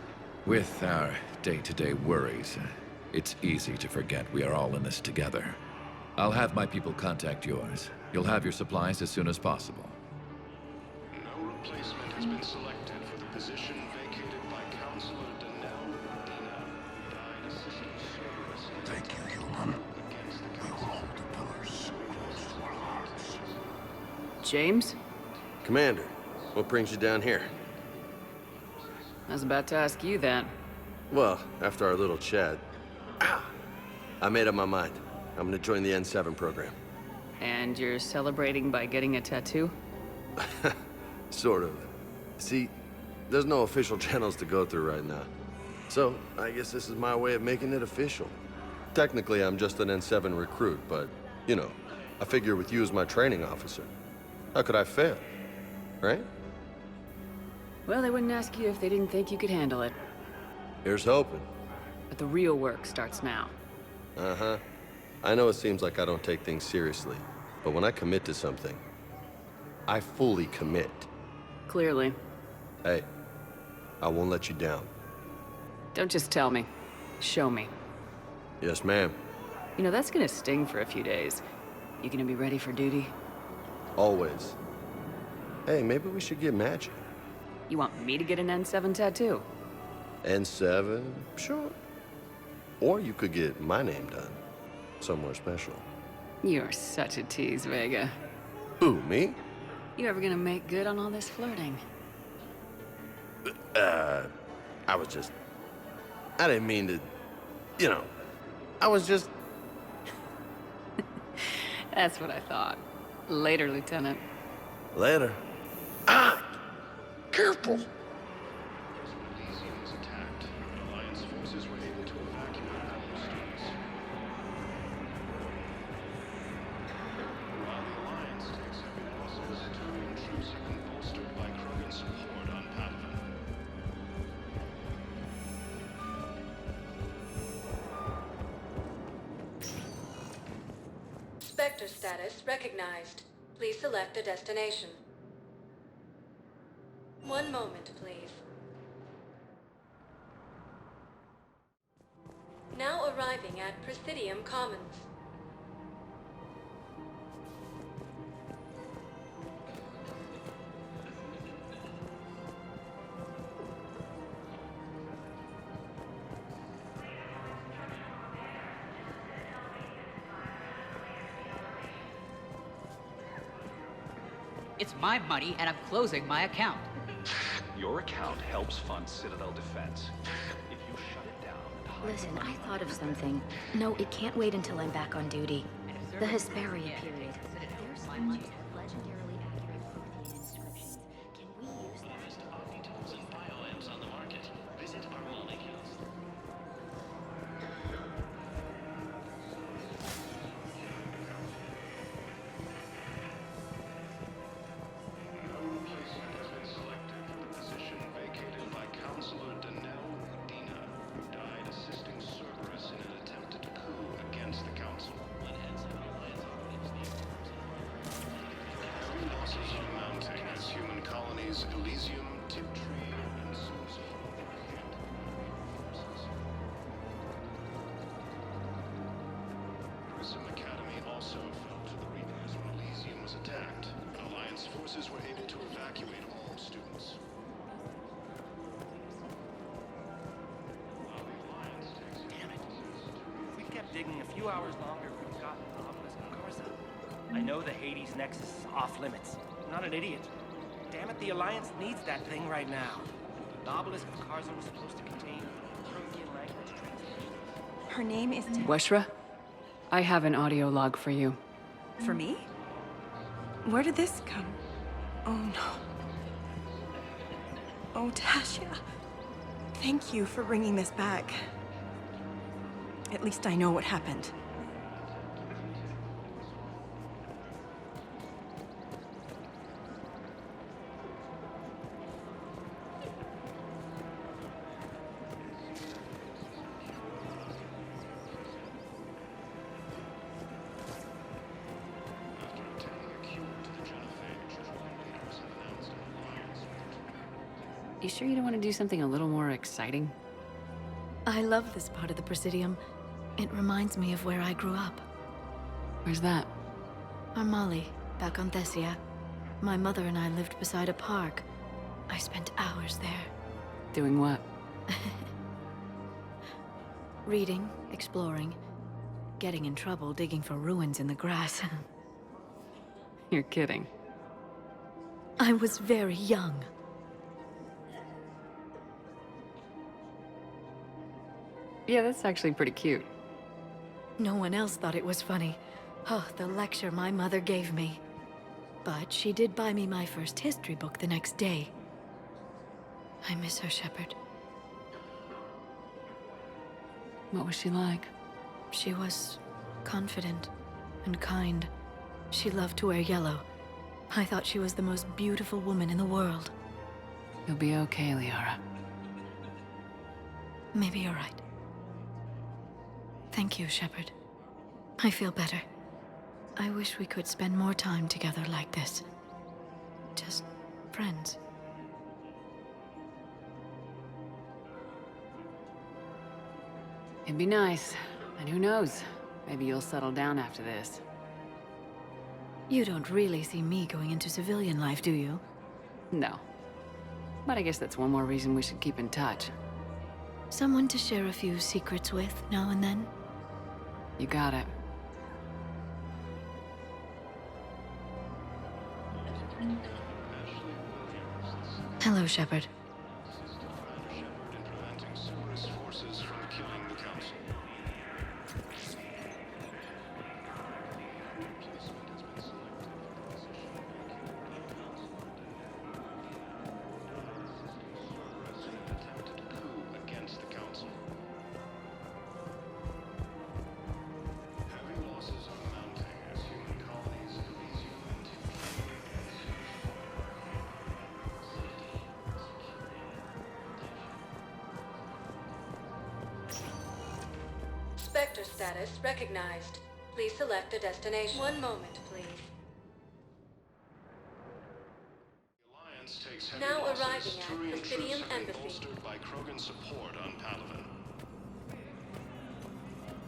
With our day-to-day worries, it's easy to forget we are all in this together. I'll have my people contact yours. You'll have your supplies as soon as possible. No replacement has been selected for the position vacated by Counselor Danelle Medina, who died assisting Cerberus in Thank you, human. We will hold the pillars close to our hearts. James? Commander, what brings you down here? I was about to ask you that. Well, after our little chat, I made up my mind. I'm gonna join the N7 program. And you're celebrating by getting a tattoo? Sort of. See, there's no official channels to go through right now. So, I guess this is my way of making it official. Technically, I'm just an N7 recruit, but, you know, I figure with you as my training officer, how could I fail? Right? Well, they wouldn't ask you if they didn't think you could handle it. Here's hoping. But the real work starts now. Uh-huh. I know it seems like I don't take things seriously, but when I commit to something, I fully commit. Clearly. Hey, I won't let you down. Don't just tell me. Show me. Yes, ma'am. You know, that's gonna sting for a few days. You gonna be ready for duty? Always. Hey, maybe we should get matching. You want me to get an N7 tattoo? N7? Sure. Or you could get my name done. Somewhere special. You're such a tease, Vega. Who, me? You ever gonna make good on all this flirting? I didn't mean to, you know, I was just... That's what I thought. Later, Lieutenant. Later. Careful! Elysium was attacked, but Alliance forces were able to evacuate all students. While the Alliance takes every losses, Turian troops have been bolstered by Krogan support on Padawan. Spectre status recognized. Please select a destination. One moment, please. Now arriving at Presidium Commons. It's my money, and I'm closing my account. Your account helps fund Citadel defense. If you shut it down and hide Listen, I thought of something. No, it can't wait until I'm back on duty. The Hesperia period. There's someone to have legendarily accurate Prothean inscriptions. Can we use that? Omnitools and biolamps on the market. Visit our molecules. No replacement has been selected for the position vacated by Counselor Danelle Medina, who died assisting Cerberus in an attempted coup against the Council. Heavy losses are mounting as human colonies Elysium, Tiptree, and Sue's Hope are hit by forces. Grissom Academy also fell to the Reapers when Elysium was attacked. Alliance forces were able to evacuate all students. Damn it. If we kept digging a few hours longer, we would have gotten the Obelisk of Karza. I know the Hades Nexus is off limits. I'm not an idiot. Damn it, the Alliance needs that thing right now. The Obelisk of Karza was supposed to contain Prothean language translation. Her name is... Weshra, I have an audio log for you. For me? Where did this come? Oh no. Oh, Tasha. Thank you for bringing this back. At least I know what happened. You sure you don't want to do something a little more exciting? I love this part of the Presidium. It reminds me of where I grew up. Where's that? Armali, back on Thessia. My mother and I lived beside a park. I spent hours there. Doing what? Reading, exploring, getting in trouble digging for ruins in the grass. You're kidding. I was very young. Yeah, that's actually pretty cute. No one else thought it was funny. Oh, the lecture my mother gave me. But she did buy me my first history book the next day. I miss her, Shepard. What was she like? She was confident and kind. She loved to wear yellow. I thought she was the most beautiful woman in the world. You'll be okay, Liara. Maybe you're right. Thank you, Shepard. I feel better. I wish we could spend more time together like this. Just friends. It'd be nice. And who knows? Maybe you'll settle down after this. You don't really see me going into civilian life, do you? No. But I guess that's one more reason we should keep in touch. Someone to share a few secrets with now and then? You got it. Hello, Shepard. Spectre status recognized. Please select a destination. One moment, please. Now arriving at Presidium Embassy. Bolstered by Krogan support on Palaven.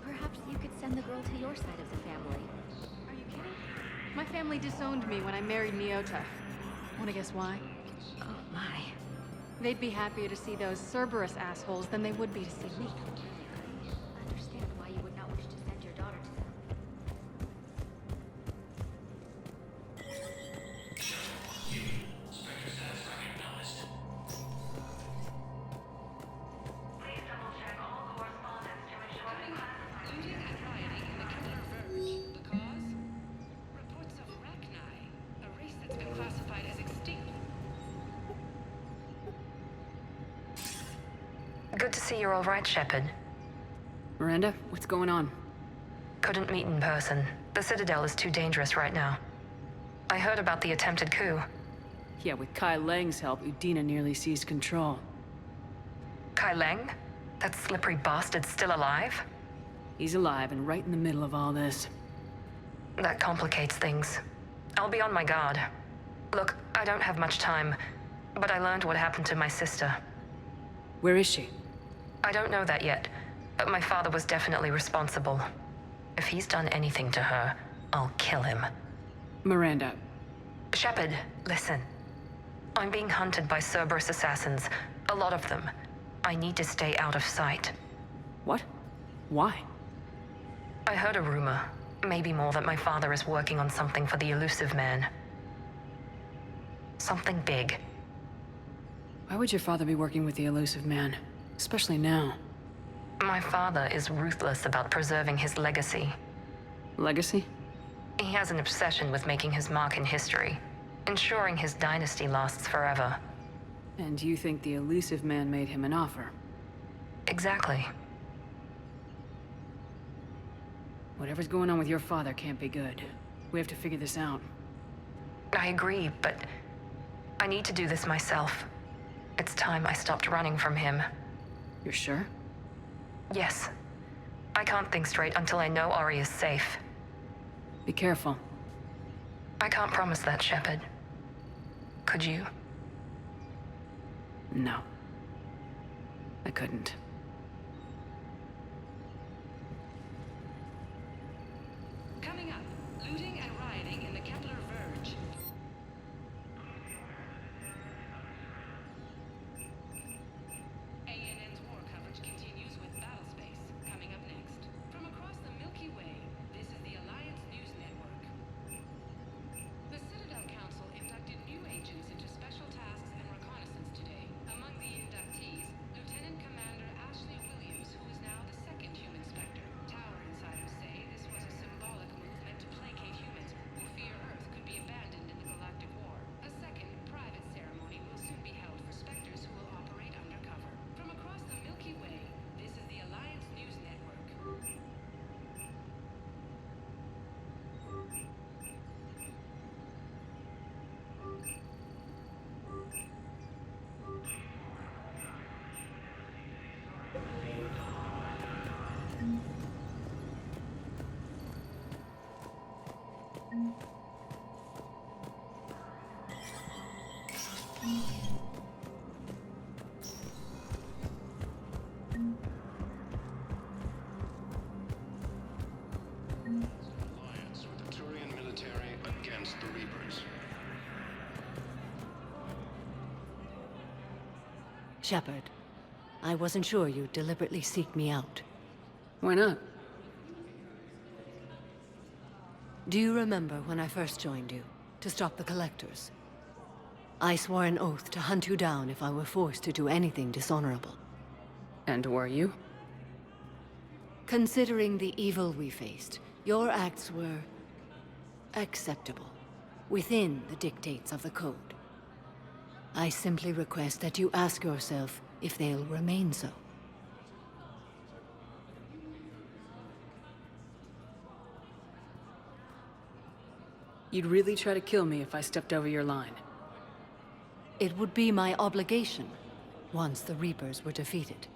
Perhaps you could send the girl to your side of the family. Are you kidding? My family disowned me when I married Nyota. Wanna guess why? Oh my. They'd be happier to see those Cerberus assholes than they would be to see me. Understand why you would not wish to send your daughter to them. Good to see you're all right, Shepard. Miranda, what's going on? Couldn't meet in person. The Citadel is too dangerous right now. I heard about the attempted coup. Yeah, with Kai Lang's help, Udina nearly seized control. Kai Lang? That slippery bastard's still alive? He's alive and right in the middle of all this. That complicates things. I'll be on my guard. Look, I don't have much time, but I learned what happened to my sister. Where is she? I don't know that yet, but my father was definitely responsible. If he's done anything to her, I'll kill him. Miranda. Shepard, listen. I'm being hunted by Cerberus assassins. A lot of them. I need to stay out of sight. What? Why? I heard a rumor, maybe more, that my father is working on something for the Elusive Man. Something big. Why would your father be working with the Elusive Man? Especially now. My father is ruthless about preserving his legacy. Legacy? He has an obsession with making his mark in history, ensuring his dynasty lasts forever. And you think the Elusive Man made him an offer? Exactly. Whatever's going on with your father can't be good. We have to figure this out. I agree, but I need to do this myself. It's time I stopped running from him. You're sure? Yes. I can't think straight until I know Ori is safe. Be careful. I can't promise that, Shepard. Could you? No. I couldn't. Coming up, looting and rioting in the Kepler Verge. ANN's war coverage continues with Battlespace coming up next. From across the Milky Way, this is the Alliance News Network. The Citadel Council inducted new agents into special tasks and reconnaissance today. Among the inductees, Lieutenant Commander Ashley Williams, who is now the second human Spectre. Tower insiders say this was a symbolic move meant to placate humans who fear Earth could be abandoned in the galactic war. A second, private ceremony will soon be held for Spectres who will operate undercover. From across the Milky Way, this is the Alliance News Network. Alliance with the Turian military against the Reapers. Shepard, I wasn't sure you'd deliberately seek me out. Why not? Do you remember when I first joined you, to stop the Collectors? I swore an oath to hunt you down if I were forced to do anything dishonorable. And were you? Considering the evil we faced, your acts were acceptable, within the dictates of the Code. I simply request that you ask yourself if they'll remain so. You'd really try to kill me if I stepped over your line. It would be my obligation, once the Reapers were defeated.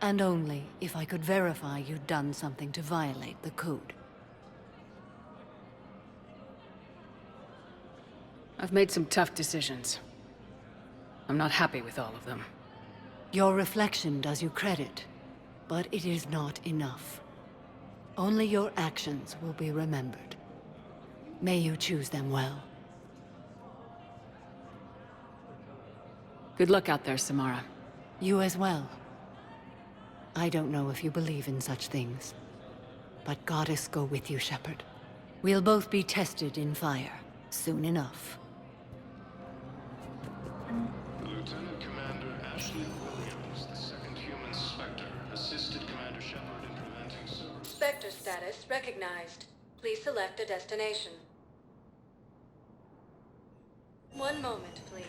And only if I could verify you'd done something to violate the Code. I've made some tough decisions. I'm not happy with all of them. Your reflection does you credit, but it is not enough. Only your actions will be remembered. May you choose them well. Good luck out there, Samara. You as well. I don't know if you believe in such things, but Goddess go with you, Shepard. We'll both be tested in fire, soon enough. Lieutenant Commander Ashley Williams, the second human Spectre, assisted Commander Shepard in preventing Cerberus. Spectre status recognized. Please select a destination. One moment, please.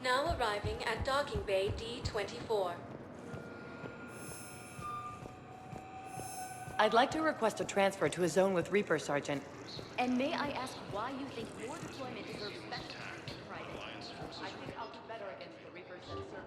Now arriving at Docking Bay D-24. I'd like to request a transfer to a zone with Reaper, Sergeant. And may I ask why you think your deployment deserves special private? I think I'll do better against the Reapers than Cerberus.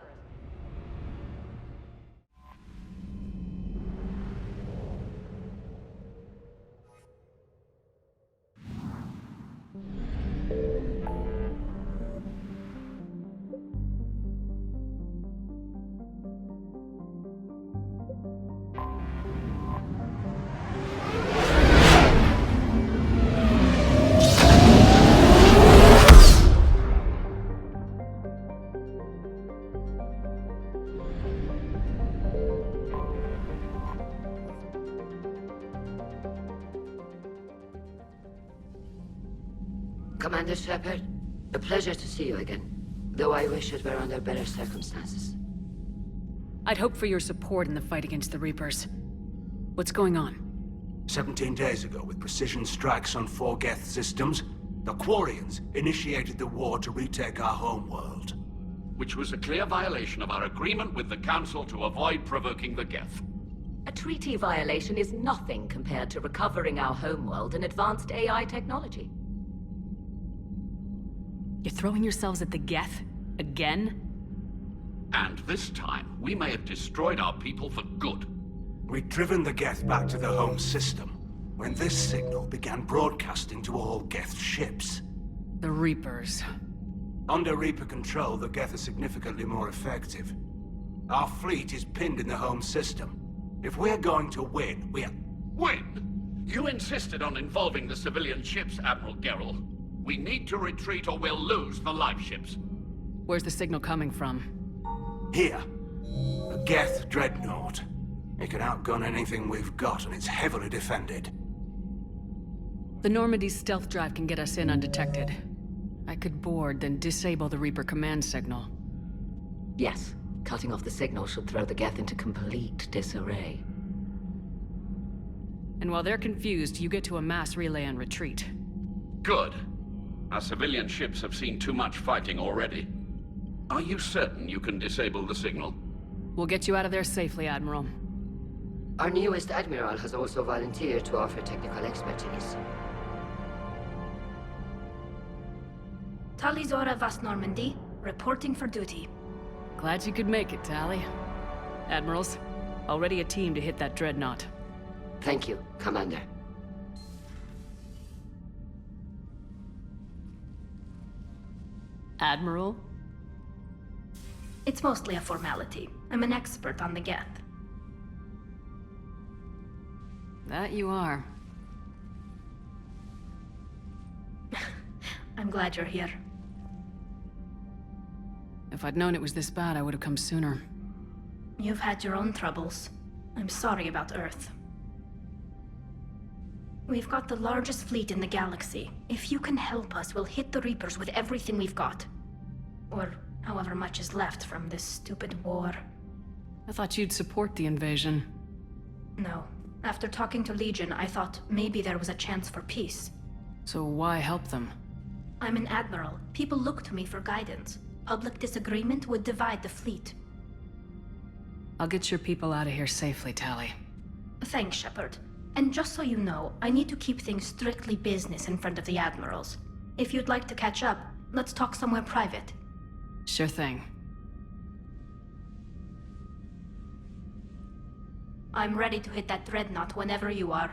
Commander Shepard, a pleasure to see you again, though I wish it were under better circumstances. I'd hope for your support in the fight against the Reapers. What's going on? 17 days ago, with precision strikes on 4 Geth systems, the Quarians initiated the war to retake our homeworld. which was a clear violation of our agreement with the Council to avoid provoking the Geth. A treaty violation is nothing compared to recovering our homeworld and advanced AI technology. You're throwing yourselves at the Geth? Again? And this time, we may have destroyed our people for good. We'd driven the Geth back to the home system when this signal began broadcasting to all Geth ships. The Reapers. Under Reaper control, the Geth are significantly more effective. Our fleet is pinned in the home system. If we're going to win, Win? You insisted on involving the civilian ships, Admiral Gerrel. We need to retreat or we'll lose the live ships. Where's the signal coming from? Here. A Geth dreadnought. It can outgun anything we've got, and it's heavily defended. The Normandy's stealth drive can get us in undetected. I could board, then disable the Reaper command signal. Yes, cutting off the signal should throw the Geth into complete disarray. And while they're confused, you get to a mass relay and retreat. Good. Our civilian ships have seen too much fighting already. Are you certain you can disable the signal? We'll get you out of there safely, Admiral. Our newest Admiral has also volunteered to offer technical expertise. Talizora Vast Normandy, reporting for duty. Glad you could make it, Tali. Admirals, already a team to hit that dreadnought. Thank you, Commander. Admiral? It's mostly a formality. I'm an expert on the Geth. That you are. I'm glad you're here. If I'd known it was this bad, I would have come sooner. You've had your own troubles. I'm sorry about Earth. We've got the largest fleet in the galaxy. If you can help us, we'll hit the Reapers with everything we've got. Or however much is left from this stupid war. I thought you'd support the invasion. No. After talking to Legion, I thought maybe there was a chance for peace. So why help them? I'm an admiral. People look to me for guidance. Public disagreement would divide the fleet. I'll get your people out of here safely, Tali. Thanks, Shepard. And just so you know, I need to keep things strictly business in front of the admirals. If you'd like to catch up, let's talk somewhere private. Sure thing. I'm ready to hit that dreadnought whenever you are.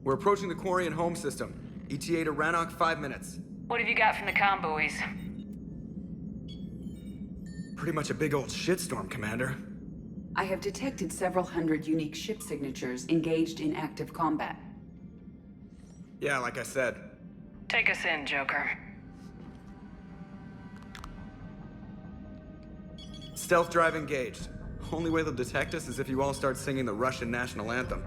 We're approaching the Quarian home system. ETA to Rannoch, 5 minutes. What have you got from the comm buoys? Pretty much a big old shitstorm, Commander. I have detected several hundred unique ship signatures engaged in active combat. Yeah, like I said. Take us in, Joker. Stealth drive engaged. Only way they'll detect us is if you all start singing the Russian national anthem.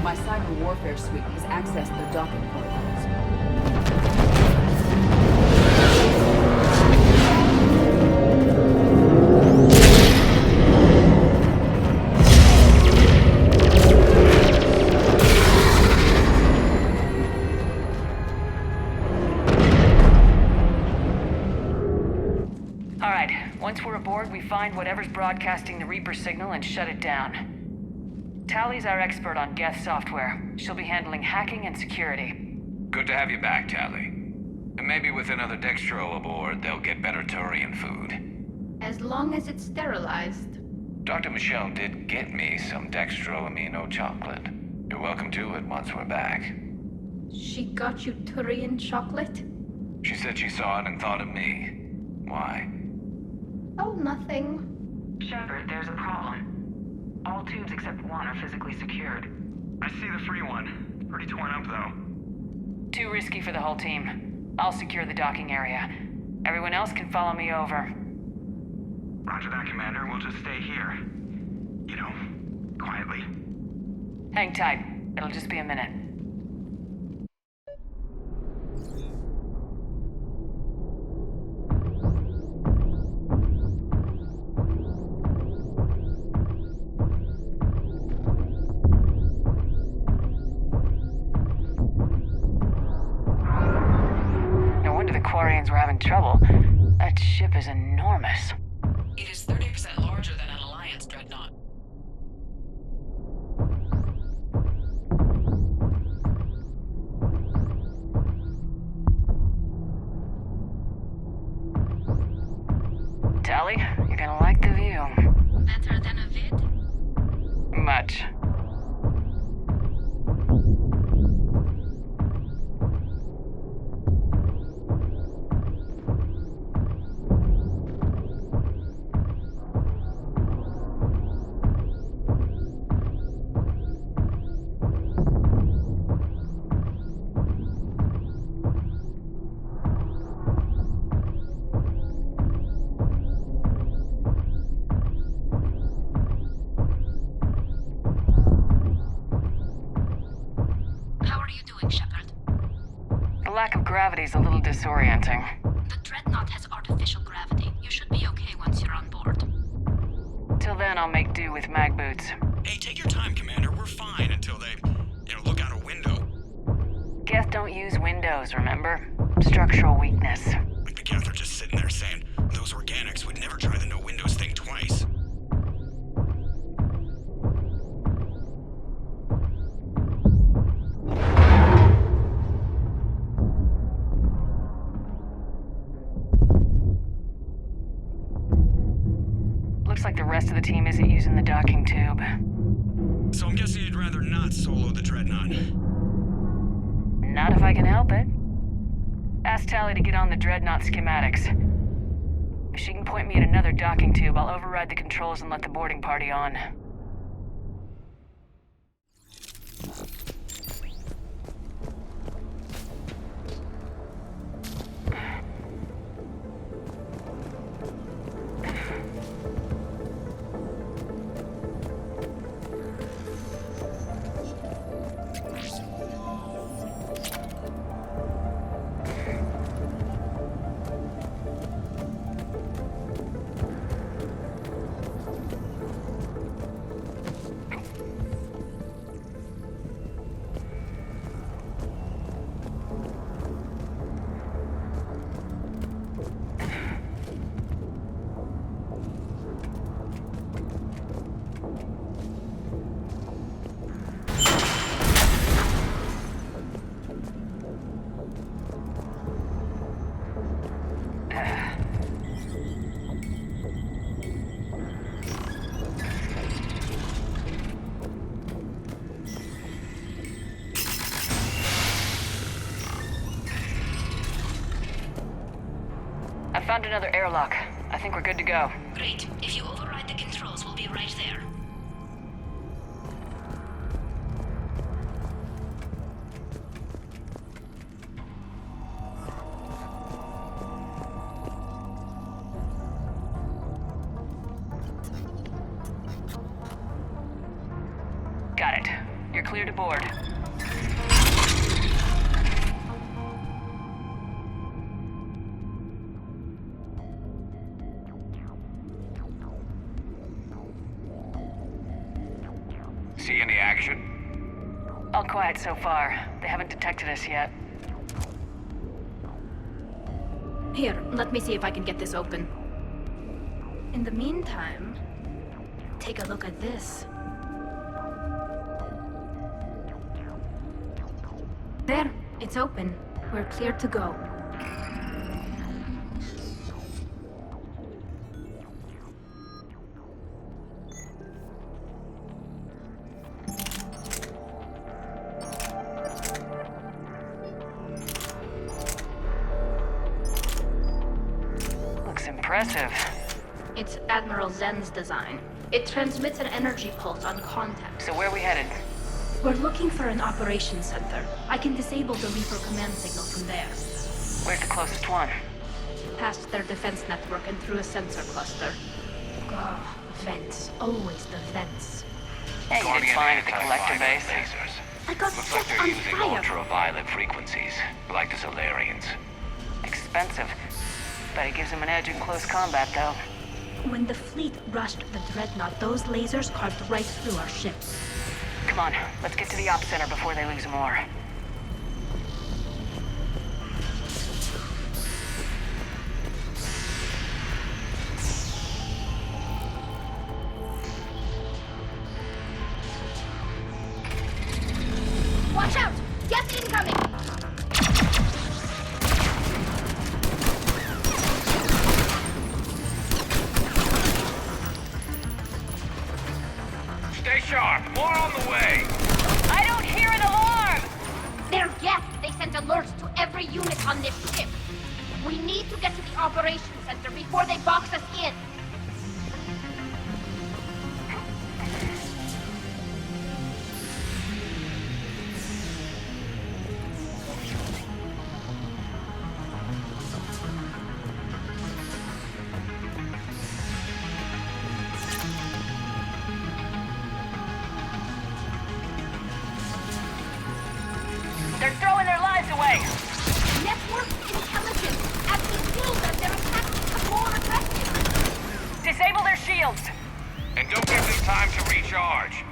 My cyber warfare suite has accessed their docking protocols. Alright, once we're aboard, we find whatever's broadcasting the Reaper signal and shut it down. Tally's our expert on Geth software. She'll be handling hacking and security. Good to have you back, Tally. And maybe with another Dextro aboard, they'll get better Turian food. As long as it's sterilized. Dr. Michelle did get me some Dextro Amino chocolate. You're welcome to it once we're back. She got you Turian chocolate? She said she saw it and thought of me. Why? Oh, nothing. Shepard, there's a problem. All tubes except one are physically secured. I see the free one. Pretty torn up, though. Too risky for the whole team. I'll secure the docking area. Everyone else can follow me over. Roger that, Commander. We'll just stay here. You know, quietly. Hang tight. It'll just be a minute. Quarians were having trouble. That ship is enormous. It is 30% larger than an Alliance dreadnought. Tally, you're gonna like the view. Better than a vid? Much. The lack of gravity is a little disorienting. The Dreadnought has artificial gravity. You should be okay once you're on board. Till then, I'll make do with mag boots. Hey, take your time, Commander. We're fine until they, look out a window. Geth don't use windows, remember? Structural weakness. Like the Geth are just sitting there saying, those organics would never try the no windows thing twice. Looks like the rest of the team isn't using the docking tube. So I'm guessing you'd rather not solo the Dreadnought. Not if I can help it. Ask Tally to get on the Dreadnought schematics. If she can point me at another docking tube, I'll override the controls and let the boarding party on. another airlock. I think we're good to go. Great. If you override the controls, we'll be right there. Got it. You're clear to board. See any action? All quiet so far. They haven't detected us yet. Here, let me see if I can get this open. In the meantime, take a look at this. There, it's open. We're clear to go. Looks impressive. It's Admiral Zen's design. It transmits an energy pulse on contact. So where are we headed? We're looking for an operations center. I can disable the Reaper command signal from there. Where's the closest one? Past their defense network and through a sensor cluster. Oh, vents. Always the vents. Hey, you did fine at the collector base. Lasers. I got Looks like set they're on using fire. ultraviolet frequencies, like the Solarians. Expensive. But it gives them an edge in close combat, though. When the fleet rushed the Dreadnought, those lasers carved right through our ship. Come on, let's get to the op center before they lose more. Watch out! Gas incoming! Stay sharp. More on the way. I don't hear an alarm! They're Geth. They sent alerts to every unit on this ship. We need to get to the operations center before they box us in. They're throwing their lives away! Network intelligence! As we kill them, their attacks become more aggressive! Disable their shields! And don't give them time to recharge.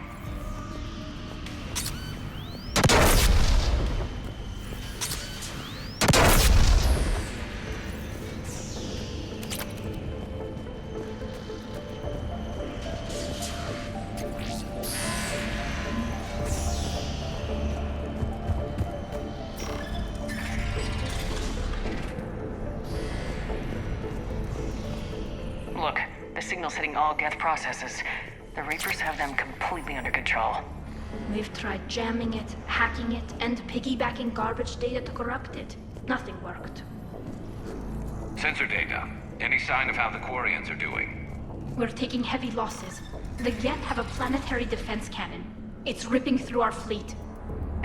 Look, the signal's hitting all Geth processes. The Reapers have them completely under control. We've tried jamming it, hacking it, and piggybacking garbage data to corrupt it. Nothing worked. Sensor data. Any sign of how the Quarians are doing? We're taking heavy losses. The Geth have a planetary defense cannon. It's ripping through our fleet.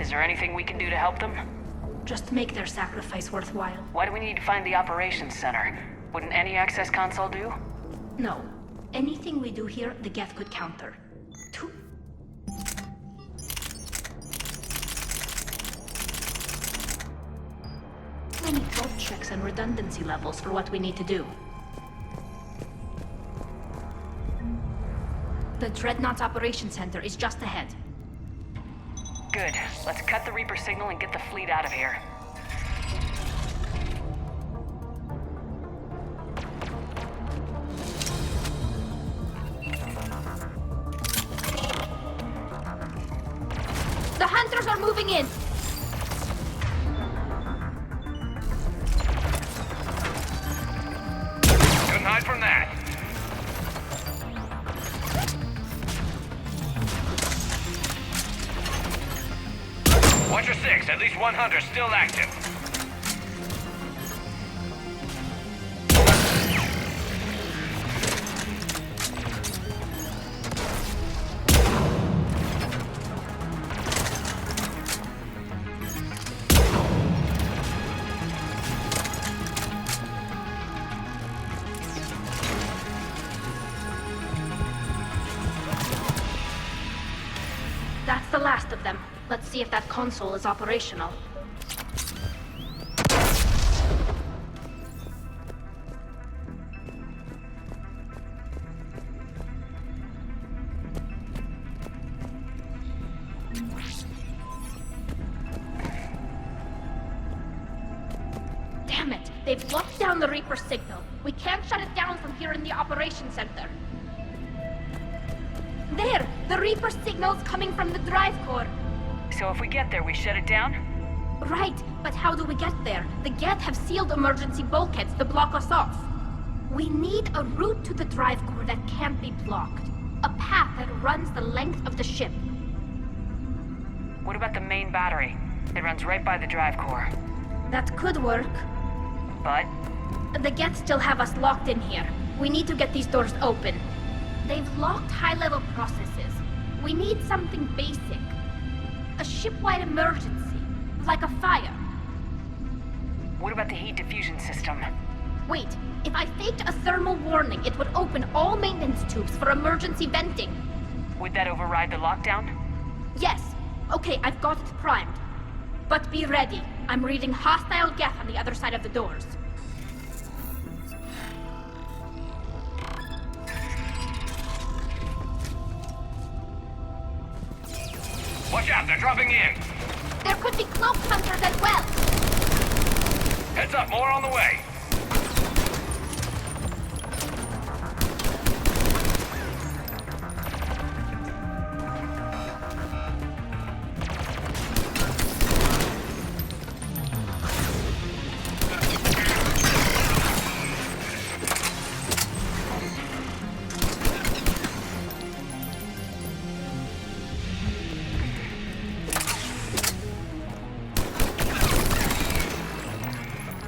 Is there anything we can do to help them? Just make their sacrifice worthwhile. Why do we need to find the operations center? Wouldn't any access console do? No. Anything we do here, the Geth could counter. We need health checks and redundancy levels for what we need to do. The Dreadnought's Operations Center is just ahead. Good. Let's cut the Reaper signal and get the fleet out of here. The hunters are moving in! Couldn't hide from that. Watcher 6, at least one hunter still active. them. Let's see if that console is operational. Damn it! They've locked down the Reaper signal. We can't shut it down from here in the operations center. There! The Reaper signal's coming from the drive core. So if we get there, we shut it down? Right, but how do we get there? The Geth have sealed emergency bulkheads to block us off. We need a route to the drive core that can't be blocked. A path that runs the length of the ship. What about the main battery? It runs right by the drive core. That could work. But? The Geth still have us locked in here. We need to get these doors open. They've locked high-level processes. We need something basic. A ship-wide emergency, like a fire. What about the heat diffusion system? Wait, if I faked a thermal warning, it would open all maintenance tubes for emergency venting. Would that override the lockdown? Yes. Okay, I've got it primed. But be ready. I'm reading hostile Geth on the other side of the doors. Watch out, they're dropping in! There could be cloak hunters as well! Heads up, more on the way!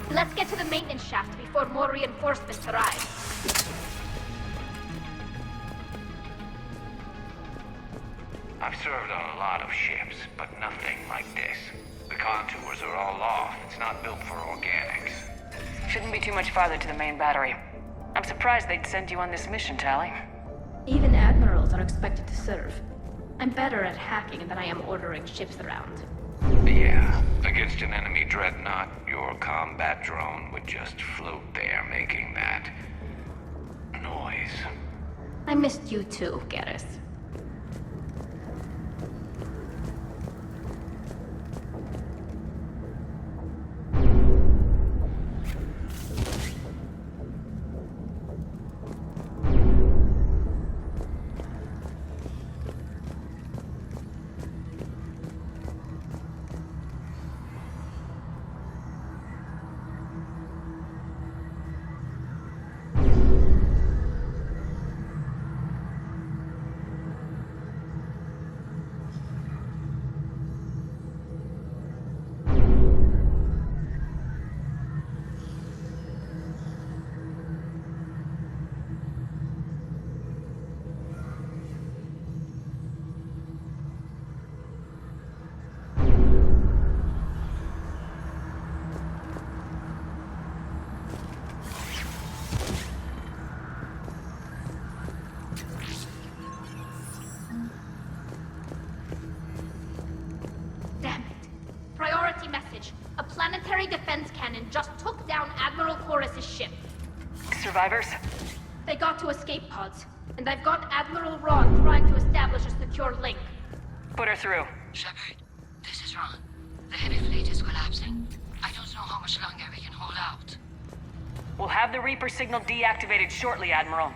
Let's get to the maintenance shaft before more reinforcements arrive. I've served on a lot of ships, but nothing like this. The contours are all off. It's not built for organics. Shouldn't be too much farther to the main battery. I'm surprised they'd send you on this mission, Tali. Even admirals are expected to serve. I'm better at hacking than I am ordering ships around. Yeah, against an enemy dreadnought, your combat drone would just float there making that noise. I missed you too, Garrus. Defense cannon just took down Admiral Chorus's ship. Survivors? They got to escape pods, and I've got Admiral Ron trying to establish a secure link. Put her through. Shepard, this is Ron. The heavy fleet is collapsing. I don't know how much longer we can hold out. We'll have the Reaper signal deactivated shortly, Admiral.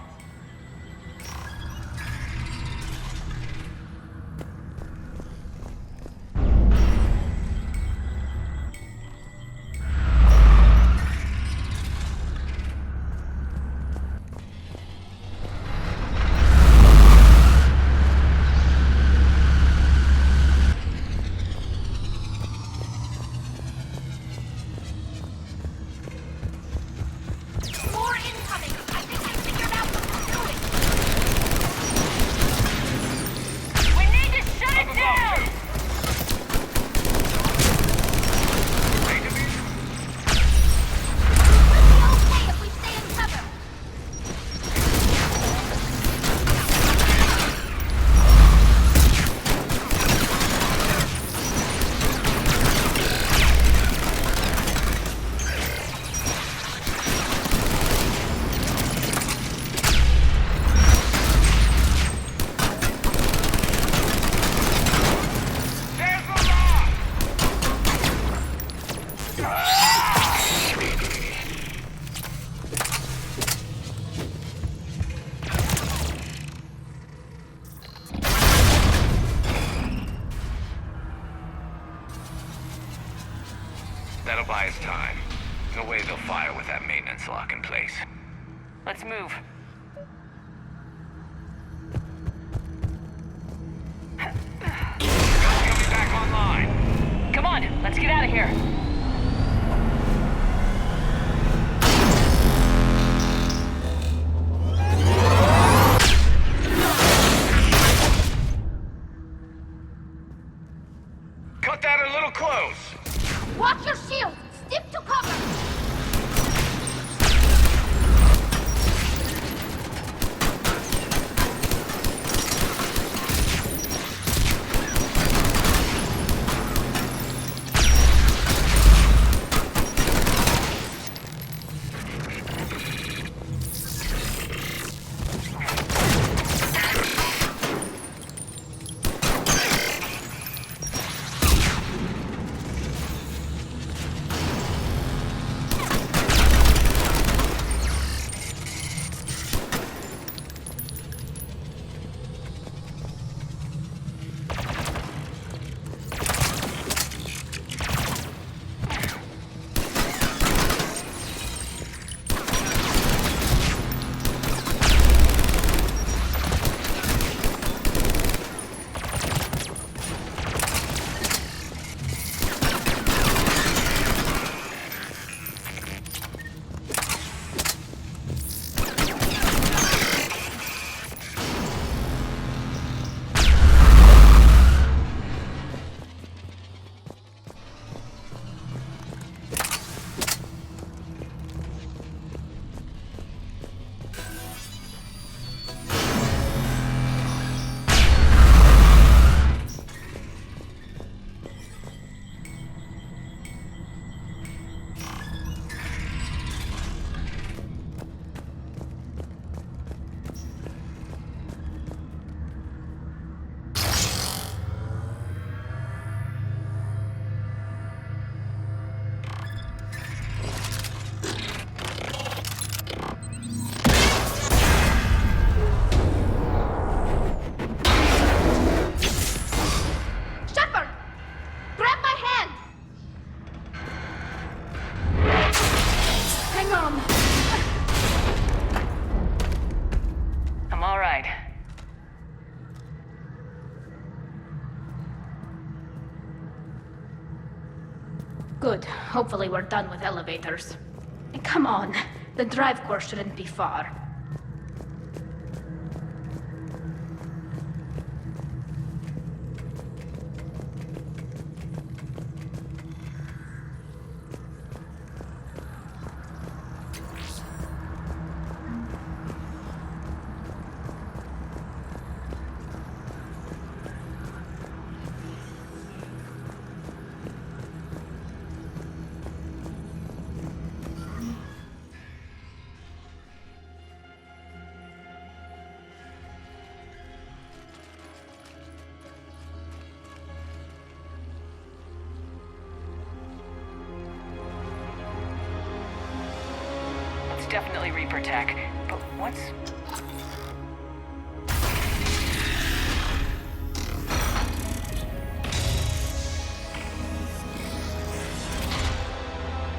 More incoming! I think I figured out the Alliance lock in place. Let's move. You'll be back online. Come on, let's get out of here. Cut that a little close. Watch your shield! Stick to cover! Good. Hopefully we're done with elevators. And come on, the drive core shouldn't be far. Definitely Reaper tech, but what's...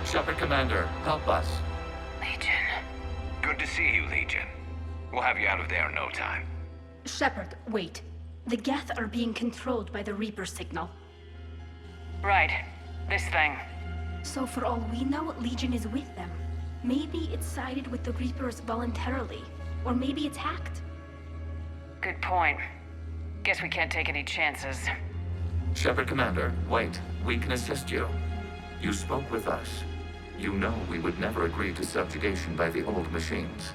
Shepard Commander, help us. Legion. Good to see you, Legion. We'll have you out of there in no time. Shepard, wait. The Geth are being controlled by the Reaper signal. Right. This thing. So for all we know, Legion is with them. Maybe it sided with the Reapers voluntarily. Or maybe it's hacked. Good point. Guess we can't take any chances. Shepard Commander, wait. We can assist you. You spoke with us. You know we would never agree to subjugation by the old machines.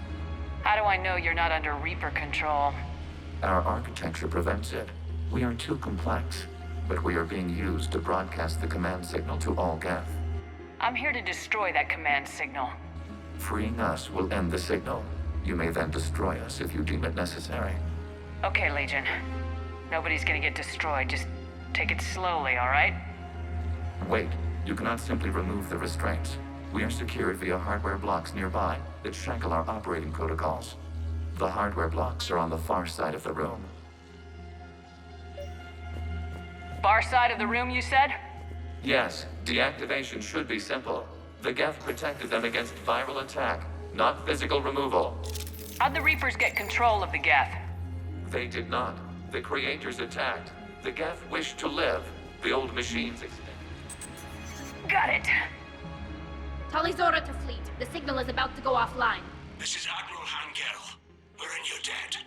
How do I know you're not under Reaper control? Our architecture prevents it. We are too complex, but we are being used to broadcast the command signal to all Geth. I'm here to destroy that command signal. Freeing us will end the signal. You may then destroy us if you deem it necessary. Okay, Legion. Nobody's gonna get destroyed. Just take it slowly, all right? Wait. You cannot simply remove the restraints. We are secured via hardware blocks nearby that shackle our operating protocols. The hardware blocks are on the far side of the room. Far side of the room, you said? Yes, deactivation should be simple. The Geth protected them against viral attack, not physical removal. How'd the Reapers get control of the Geth? They did not. The creators attacked. The Geth wished to live. The old machines Got it. Talizora to fleet. The signal is about to go offline. This is Admiral Hangel. We're in your debt.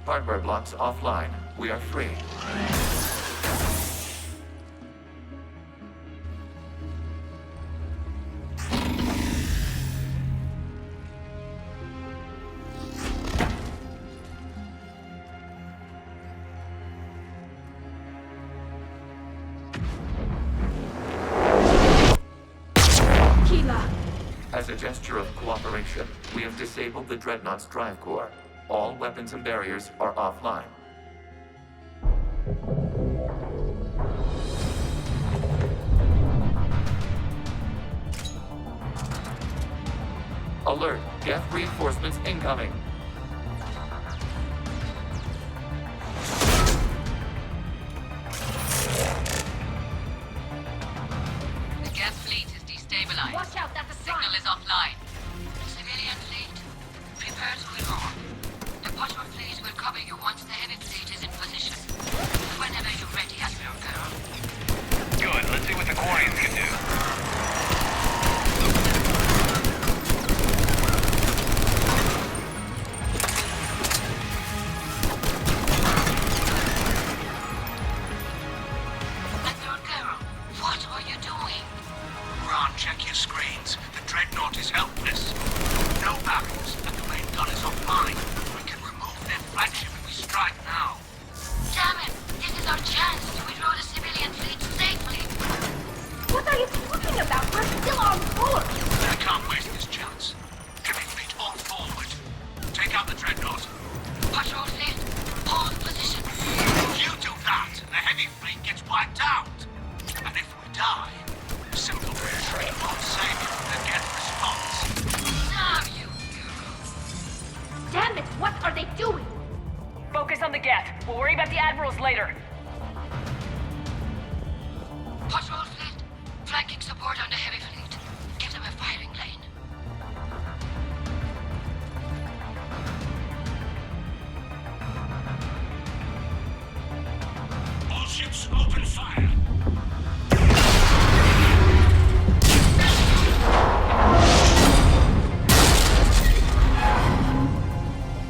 Hardware blocks offline. We are free. As a gesture of cooperation, we have disabled the Dreadnought's drive core. All weapons and barriers are offline. Alert! Geth reinforcements incoming! The Geth fleet is destabilized. Watch out, that's a Signal is offline. Civilian fleet, prepare to withdraw. The Patrol fleet will cover you once the heavy fleet is in position. Whenever you're ready, Admiral Girl. Good, let's see what the Quarians can do. Admiral Girl, what are you doing? Ron, check your screens. The Dreadnought is helpless. No barriers, and the main gun is offline. We can remove their flagship if we strike now. Damn it! This is our chance to withdraw the civilian fleet safely. What are you talking about? We're still on board. I can't waste this chance. Heavy fleet all forward. Take out the Dreadnought. Patrol fleet, hold position. You do that, and the heavy fleet gets wiped out. And if we die, simple retreat won't save you from the Geth response. Damn you! Damn it, what are they doing? Focus on the Geth. We'll worry about the Admirals later. Patrol fleet, flanking support on the heavy fleet. Give them a firing lane. All ships open fire.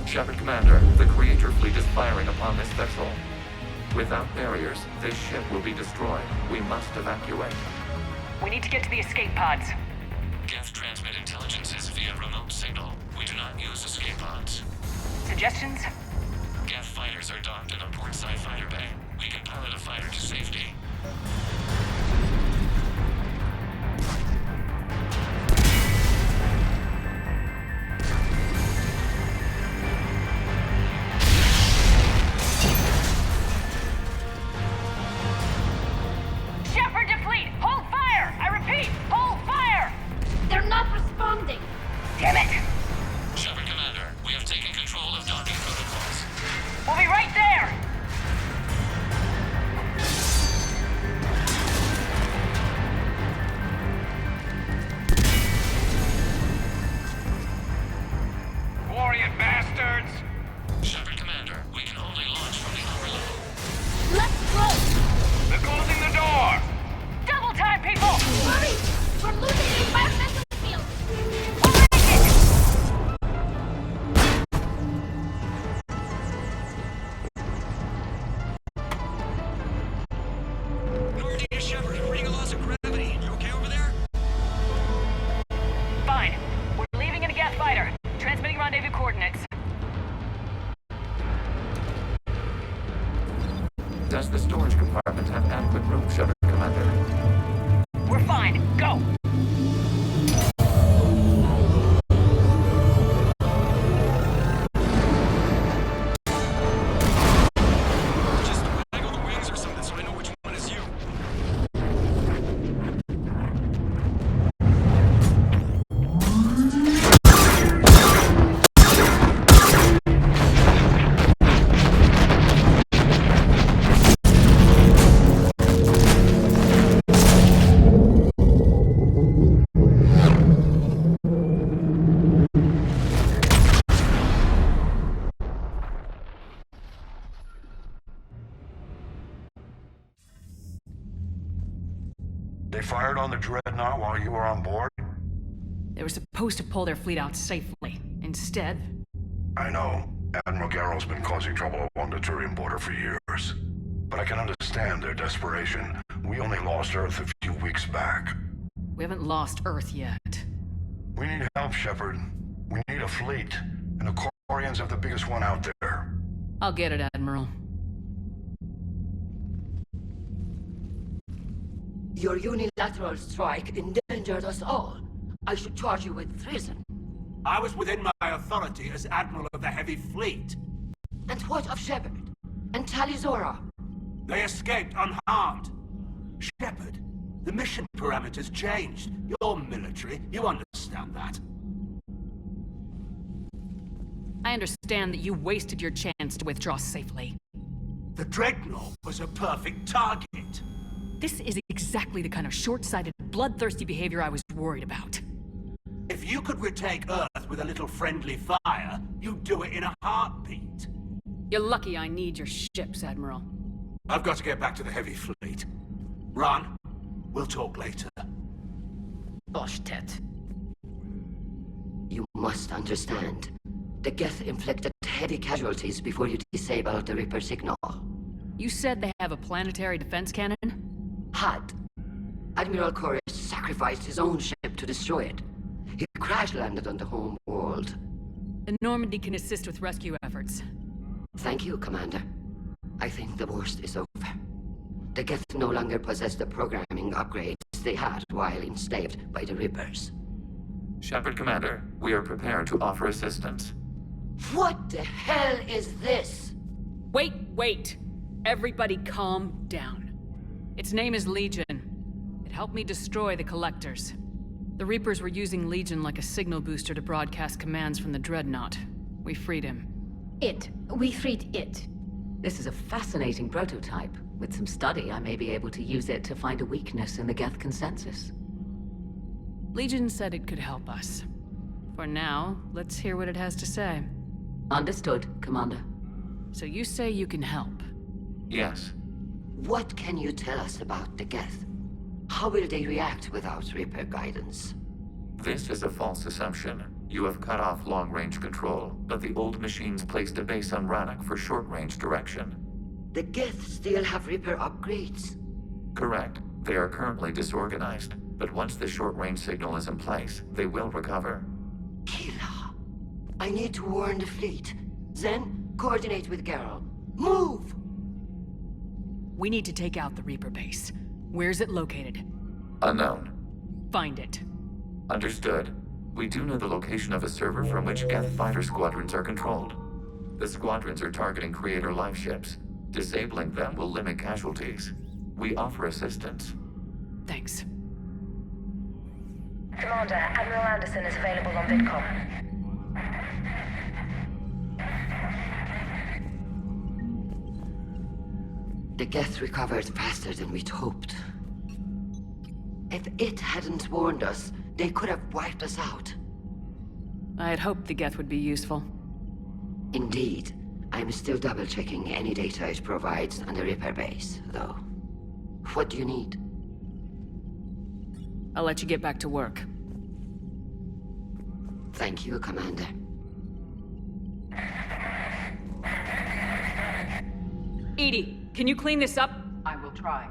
Shepard Commander, the Creator fleet is firing upon this vessel. Without barriers, this ship will be destroyed. We must evacuate. We need to get to the escape pods. Geth transmit intelligences via remote signal. We do not use escape pods. Suggestions? Geth fighters are docked in a portside fighter bay. We can pilot a fighter to safety. Shepard to fleet! Hold fire! I repeat, hold fire! They're not responding. Damn it! Shepard Commander, we have taken control of docking protocols. We'll be right there! Quarian bastards! Shepard Commander, we can only launch from the upper level. Let's go! They're closing the door! Double time, people! Hurry! We're losing the environmental field! Nordia Shepard, reading a loss of gravity. You okay over there? Fine. We're leaving in a Geth fighter. Transmitting rendezvous coordinates. Does the storage compartment have adequate room, Shepard Commander? We're fine. Go! Just waggle the wings or something so I know which one is you. They fired on the Dreadnought while you were on board? They were supposed to pull their fleet out safely. Instead... I know. Admiral Garrow's been causing trouble along the Turian border for years. But I can understand their desperation. We only lost Earth a few weeks back. We haven't lost Earth yet. We need help, Shepard. We need a fleet. And the Quarians have the biggest one out there. I'll get it, Admiral. Your unilateral strike endangered us all. I should charge you with treason. I was within my authority as Admiral of the Heavy Fleet. And what of Shepard? And Talizora? They escaped unharmed. Shepard, the mission parameters changed. You're military, you understand that. I understand that you wasted your chance to withdraw safely. The Dreadnought was a perfect target. This is exactly the kind of short-sighted, bloodthirsty behavior I was worried about. If you could retake Earth with a little friendly fire, you'd do it in a heartbeat. You're lucky I need your ships, Admiral. I've got to get back to the Heavy Fleet. Ron, we'll talk later. Boshtet. You must understand. The Geth inflicted heavy casualties before you disabled the Reaper signal. You said they have a planetary defense cannon? Had. Admiral Corus sacrificed his own ship to destroy it. He crash-landed on the home world. The Normandy can assist with rescue efforts. Thank you, Commander. I think the worst is over. The Geth no longer possess the programming upgrades they had while enslaved by the Reapers. Shepard, Commander, we are prepared to offer assistance. What the hell is this? Wait! Everybody calm down. Its name is Legion. It helped me destroy the Collectors. The Reapers were using Legion like a signal booster to broadcast commands from the Dreadnought. We freed him. We freed it. This is a fascinating prototype. With some study, I may be able to use it to find a weakness in the Geth consensus. Legion said it could help us. For now, let's hear what it has to say. Understood, Commander. So you say you can help? Yes. What can you tell us about the Geth? How will they react without Reaper guidance? This is a false assumption. You have cut off long-range control, but the old machines placed a base on Rannoch for short-range direction. The Geth still have Reaper upgrades? Correct. They are currently disorganized, but once the short-range signal is in place, they will recover. Kila, I need to warn the fleet. Then, coordinate with Garrow. Move! We need to take out the Reaper base. Where's it located? Unknown. Find it. Understood. We do know the location of a server from which Geth fighter squadrons are controlled. The squadrons are targeting Creator life ships. Disabling them will limit casualties. We offer assistance. Thanks. Commander, Admiral Anderson is available on VidCom. The Geth recovered faster than we'd hoped. If it hadn't warned us, they could have wiped us out. I had hoped the Geth would be useful. Indeed. I'm still double-checking any data it provides on the Reaper base, though. What do you need? I'll let you get back to work. Thank you, Commander. EDI, can you clean this up? I will try.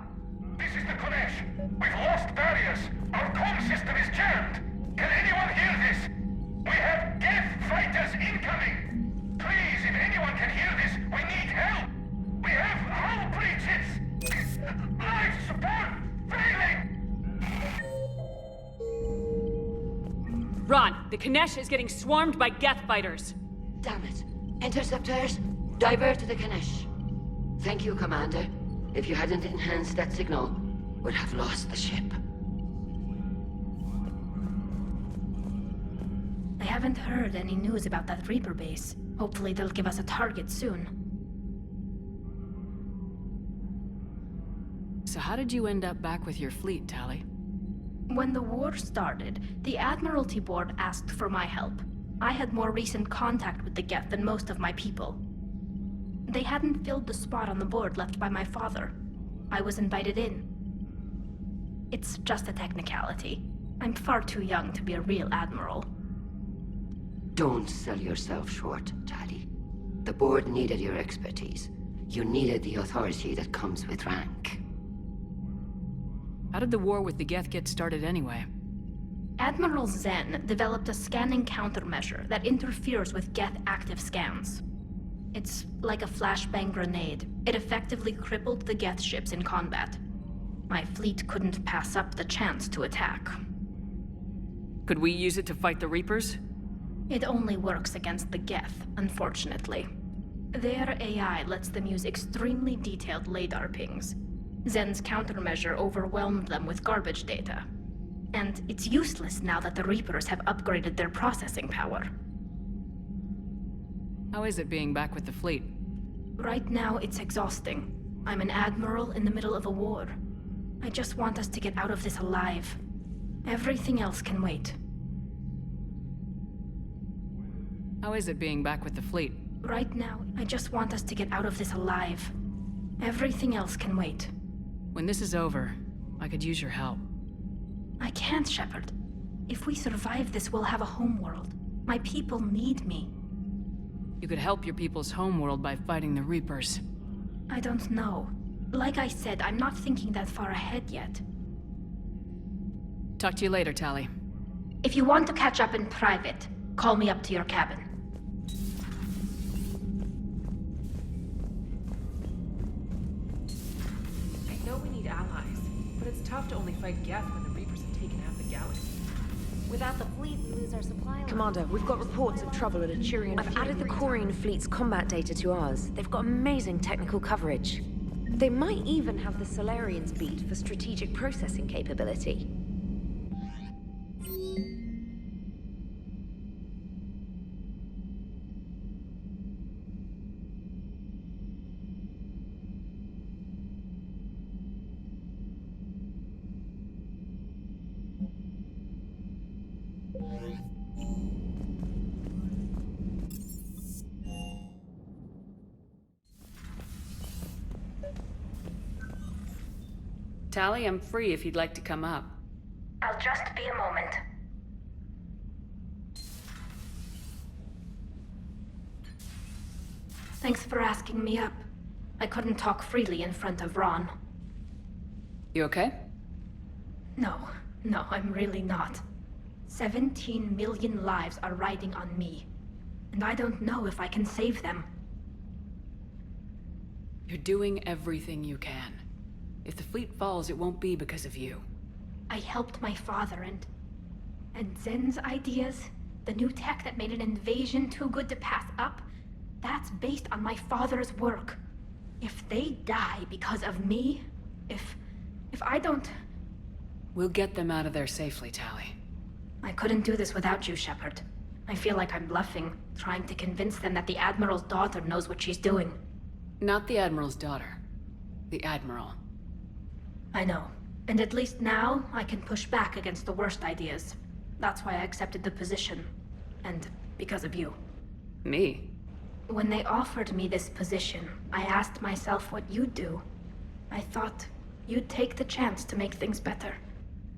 This is the Konesh. We've lost barriers. Our comm system is jammed. Can anyone hear this? We have Geth fighters incoming. Please, if anyone can hear this, we need help. We have hull breaches. Life support failing. Ron, the Konesh is getting swarmed by Geth fighters. Damn it. Interceptors, divert to the Konesh. Thank you, Commander. If you hadn't enhanced that signal, we'd have lost the ship. I haven't heard any news about that Reaper base. Hopefully they'll give us a target soon. So how did you end up back with your fleet, Tali? When the war started, the Admiralty Board asked for my help. I had more recent contact with the Geth than most of my people. They hadn't filled the spot on the board left by my father. I was invited in. It's just a technicality. I'm far too young to be a real admiral. Don't sell yourself short, Tali. The board needed your expertise. You needed the authority that comes with rank. How did the war with the Geth get started anyway? Admiral Zen developed a scanning countermeasure that interferes with Geth active scans. It's like a flashbang grenade. It effectively crippled the Geth ships in combat. My fleet couldn't pass up the chance to attack. Could we use it to fight the Reapers? It only works against the Geth, unfortunately. Their AI lets them use extremely detailed LADAR pings. Zen's countermeasure overwhelmed them with garbage data. And it's useless now that the Reapers have upgraded their processing power. How is it being back with the fleet? Right now, it's exhausting. I'm an admiral in the middle of a war. I just want us to get out of this alive. Everything else can wait. How is it being back with the fleet? Right now, I just want us to get out of this alive. Everything else can wait. When this is over, I could use your help. I can't, Shepard. If we survive this, we'll have a homeworld. My people need me. You could help your people's homeworld by fighting the Reapers. I don't know. Like I said, I'm not thinking that far ahead yet. Talk to you later, Tali. If you want to catch up in private, call me up to your cabin. I know we need allies, but it's tough to only fight Geth when the Reapers have taken half the galaxy. Without the fleet, we lose our supply line. Commander, we've got reports of trouble at a Turian. I've added the Quarian fleet's combat data to ours. They've got amazing technical coverage. They might even have the Solarians beat for strategic processing capability. Tali, I'm free if you'd like to come up. I'll just be a moment. Thanks for asking me up. I couldn't talk freely in front of Ron. You okay? No, I'm really not. 17 million lives are riding on me. And I don't know if I can save them. You're doing everything you can. If the fleet falls, it won't be because of you. I helped my father and Zen's ideas, the new tech that made an invasion too good to pass up, that's based on my father's work. If they die because of me, if I don't... We'll get them out of there safely, Tali. I couldn't do this without you, Shepard. I feel like I'm bluffing, trying to convince them that the Admiral's daughter knows what she's doing. Not the Admiral's daughter. The Admiral. I know. And at least now, I can push back against the worst ideas. That's why I accepted the position. And because of you. Me? When they offered me this position, I asked myself what you'd do. I thought you'd take the chance to make things better.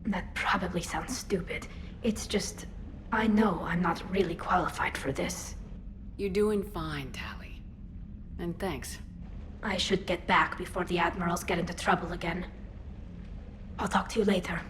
That probably sounds stupid. It's just, I know I'm not really qualified for this. You're doing fine, Tali. And thanks. I should get back before the Admirals get into trouble again. I'll talk to you later.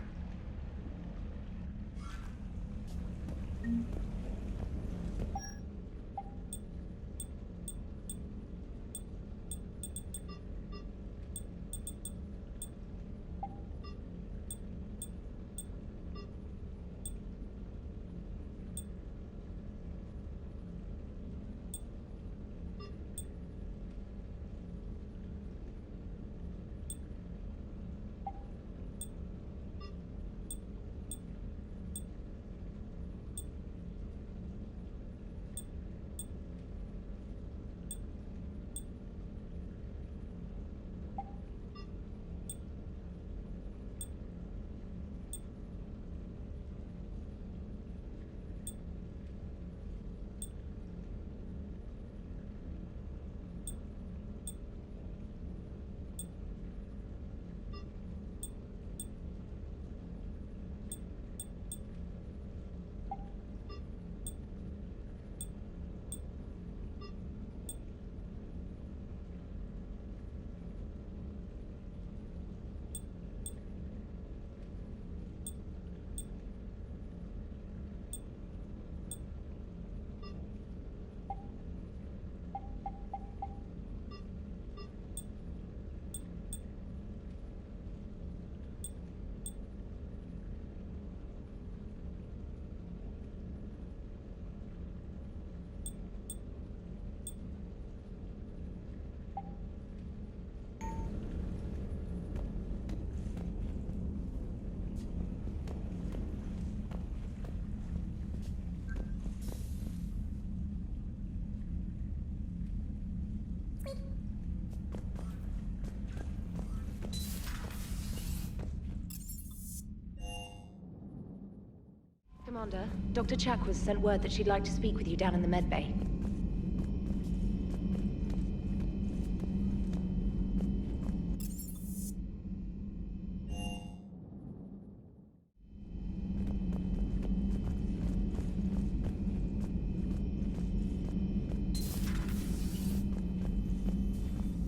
Commander, Dr. Chakwas sent word that she'd like to speak with you down in the medbay.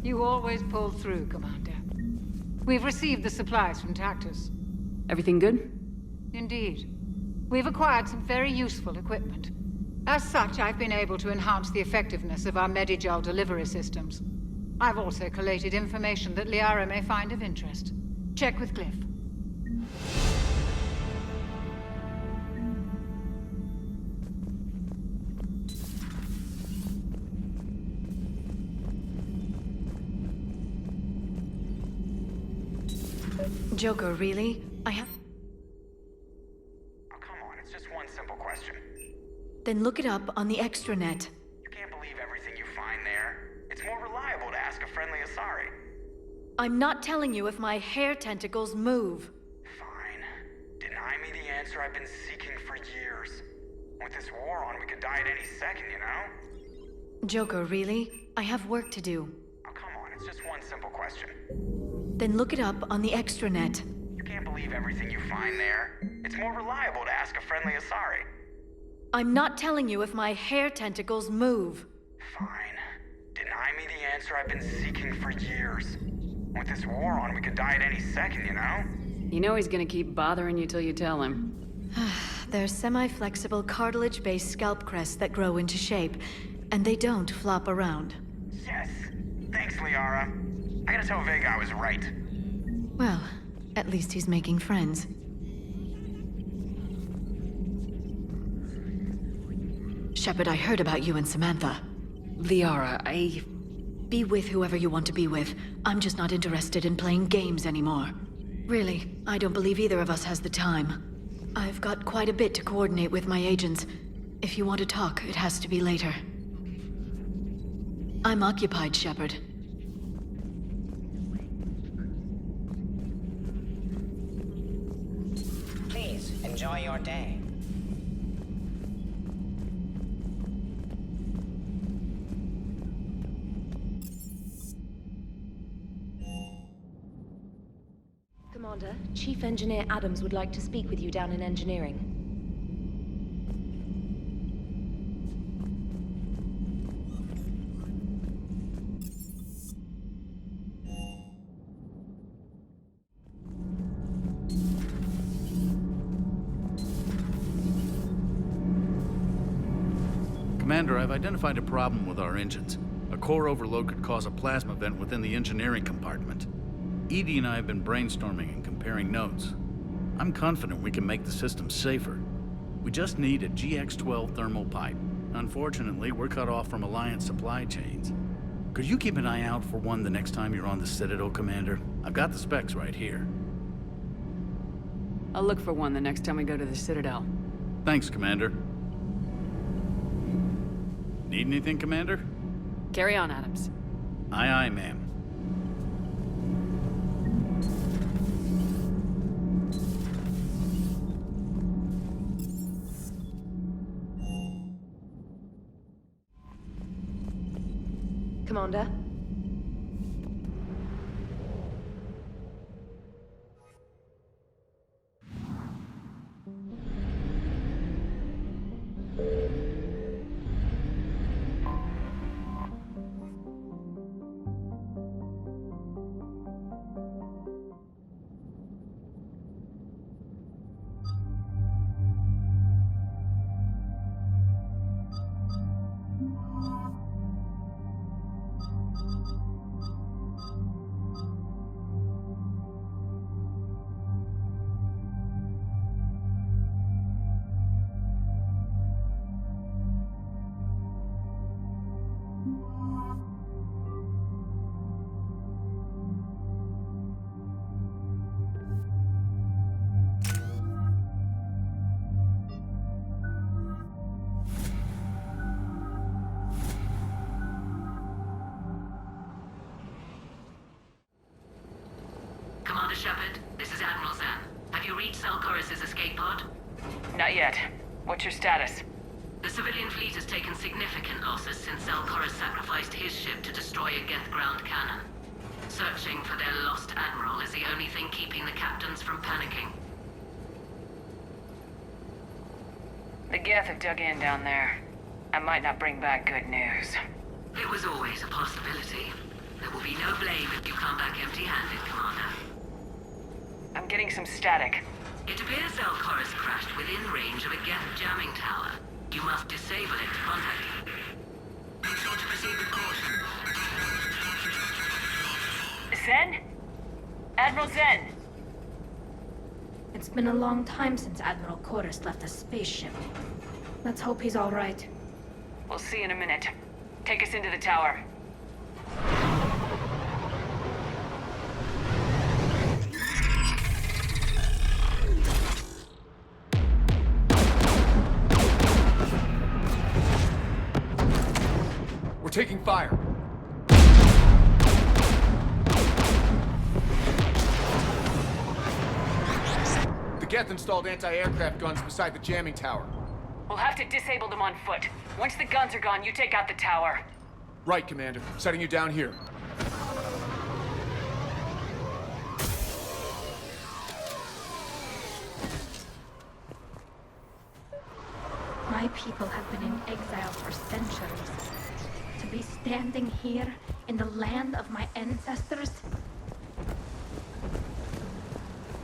You always pull through, Commander. We've received the supplies from Tactus. Everything good? Indeed. We've acquired some very useful equipment. As such, I've been able to enhance the effectiveness of our Medigel delivery systems. I've also collated information that Liara may find of interest. Check with Glyph. Joker, really? I have... Oh, come on, it's just one simple question. Then look it up on the extranet. You can't believe everything you find there. It's more reliable to ask a friendly Asari. I'm not telling you if my hair tentacles move. Fine. Deny me the answer I've been seeking for years. With this war on, we could die at any second, you know? Joker, really? I have work to do. Oh, come on, it's just one simple question. Then look it up on the extranet. You can't believe everything you find there. It's more reliable to ask a friendly Asari. I'm not telling you if my hair tentacles move. Fine. Deny me the answer I've been seeking for years. With this war on, we could die at any second, you know? You know he's gonna keep bothering you till you tell him. They're semi-flexible cartilage-based scalp crests that grow into shape, and they don't flop around. Yes. Thanks, Liara. I gotta tell Vega I was right. Well, at least he's making friends. Shepard, I heard about you and Samantha. Liara, Be with whoever you want to be with. I'm just not interested in playing games anymore. Really, I don't believe either of us has the time. I've got quite a bit to coordinate with my agents. If you want to talk, it has to be later. I'm occupied, Shepard. Please, enjoy your day. Commander, Chief Engineer Adams would like to speak with you down in engineering. Commander, I've identified a problem with our engines. A core overload could cause a plasma vent within the engineering compartment. Edie and I have been brainstorming and comparing notes. I'm confident we can make the system safer. We just need a GX-12 thermal pipe. Unfortunately, we're cut off from Alliance supply chains. Could you keep an eye out for one the next time you're on the Citadel, Commander? I've got the specs right here. I'll look for one the next time we go to the Citadel. Thanks, Commander. Need anything, Commander? Carry on, Adams. Aye, aye, ma'am. Commander? Commander Shepard, this is Admiral Zan. Have you reached Selchoris' escape pod? Not yet. What's your status? The civilian fleet has taken significant losses since Zelkoris sacrificed his ship to destroy a Geth ground cannon. Searching for their lost admiral is the only thing keeping the captains from panicking. The Geth have dug in down there. I might not bring back good news. It was always a possibility. There will be no blame if you come back empty-handed, Commander. I'm getting some static. It appears Zelkoris crashed within range of a Geth jamming tower. You must disable it to contact you. Make sure to proceed with caution. Zen? Admiral Zen! It's been a long time since Admiral Koris left a spaceship. Let's hope he's all right. We'll see in a minute. Take us into the tower. We're taking fire. The Geth installed anti-aircraft guns beside the jamming tower. We'll have to disable them on foot. Once the guns are gone, you take out the tower. Right, Commander. Setting you down here. My people have been in exile for centuries. To be standing here in the land of my ancestors?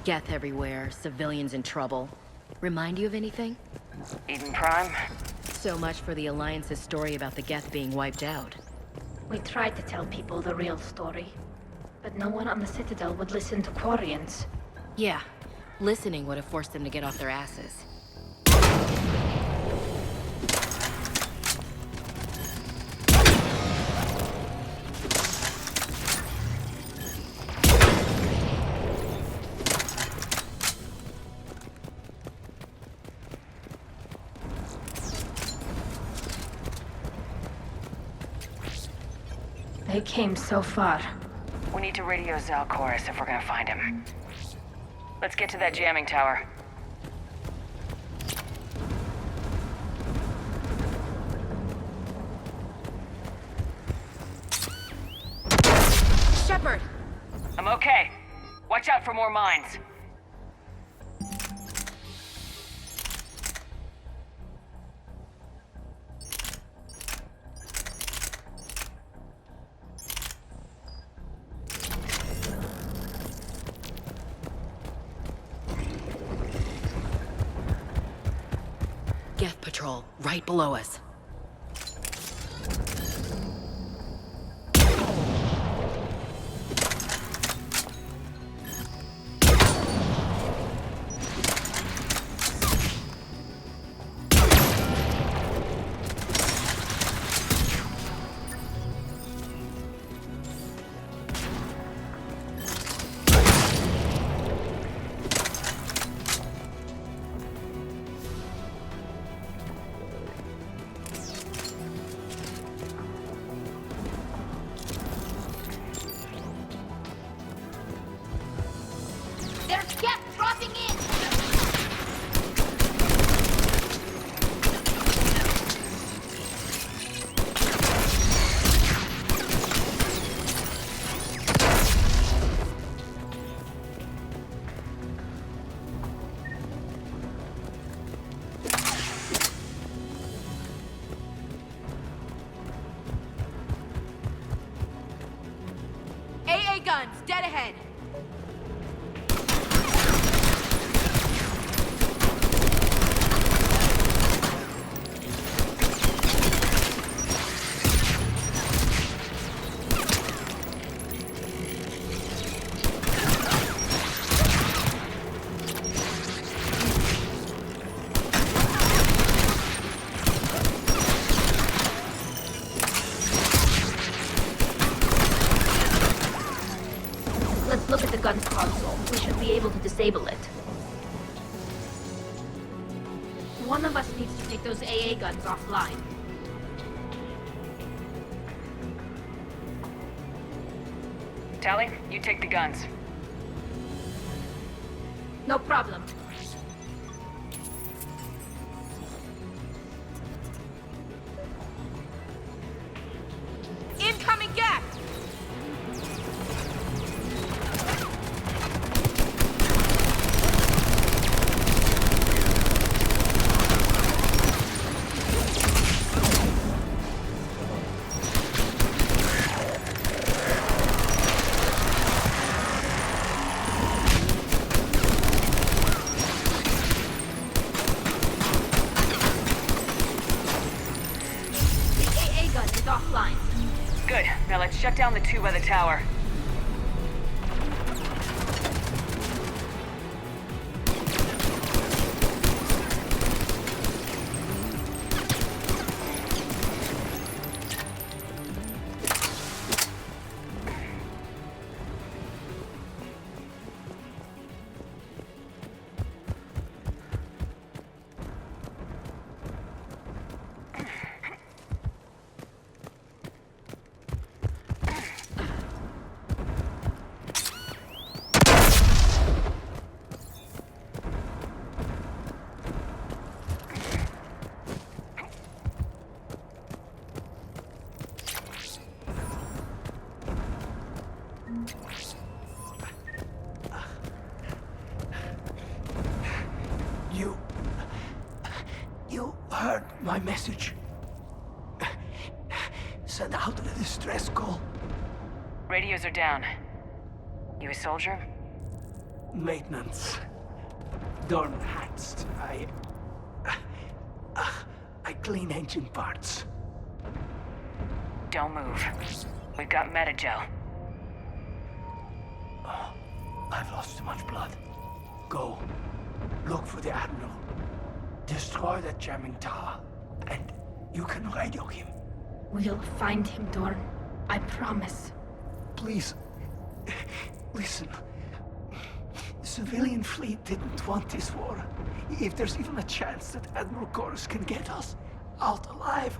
Geth everywhere, civilians in trouble. Remind you of anything? Eden Prime? So much for the Alliance's story about the Geth being wiped out. We tried to tell people the real story, but no one on the Citadel would listen to Quarians. Yeah, listening would have forced them to get off their asses. They came so far. We need to radio Zelkoris if we're gonna find him. Let's get to that jamming tower. Shepard! I'm okay. Watch out for more mines. Geth patrol, right below us. There's Geth dropping in! AA guns, dead ahead. Let's look at the gun's console. We should be able to disable it. One of us needs to take those AA guns offline. Tally, you take the guns. No problem. Good. Now let's shut down the tube by the tower. You heard my message. Send out a distress call. Radios are down. You a soldier? Maintenance. Dorn Hatst. I clean engine parts. Don't move. We've got Metagel. Oh, I've lost too much blood. Go. Look for the Admiral. Destroy that jamming tower. And you can radio him. We'll find him, Dorn. I promise. Please. Listen. The civilian fleet didn't want this war. If there's even a chance that Admiral Chorus can get us out alive.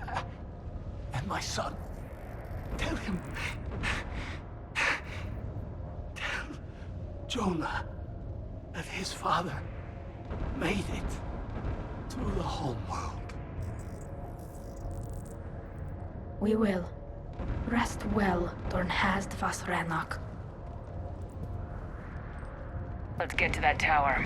And my son. Tell him. Tell Jonah that his father made it through the home world. We will. Rest well, Dornhast Vasranok. Let's get to that tower.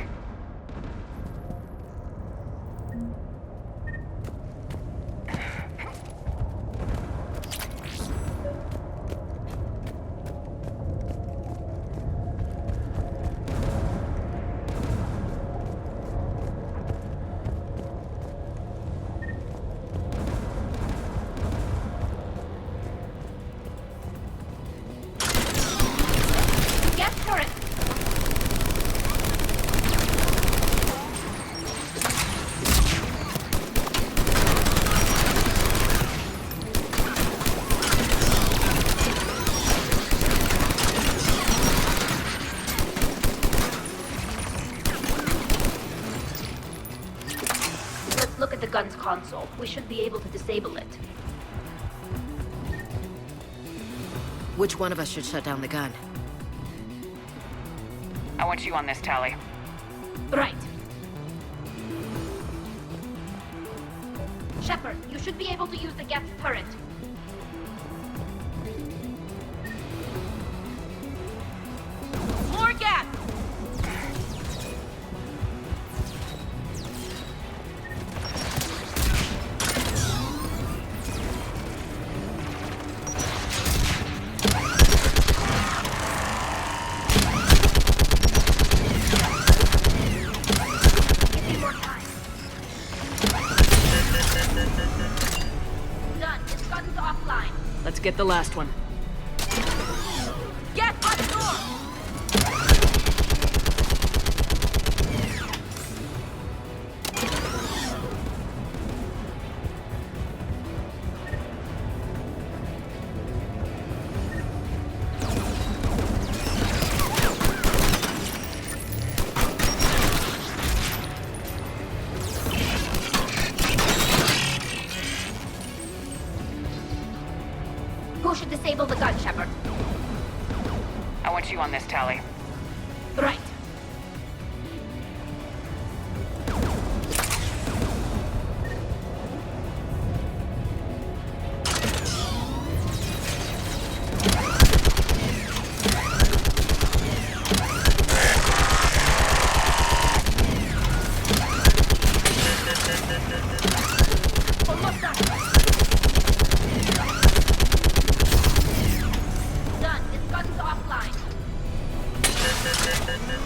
Gun's console. We should be able to disable it. Which one of us should shut down the gun? I want you on this, Tali. Right. Shepard, you should be able to use the Geth turret. More Geth! Let's get the last one. Get on the door! Who should disable the gun, Shepard? I want you on this, Tali. Right.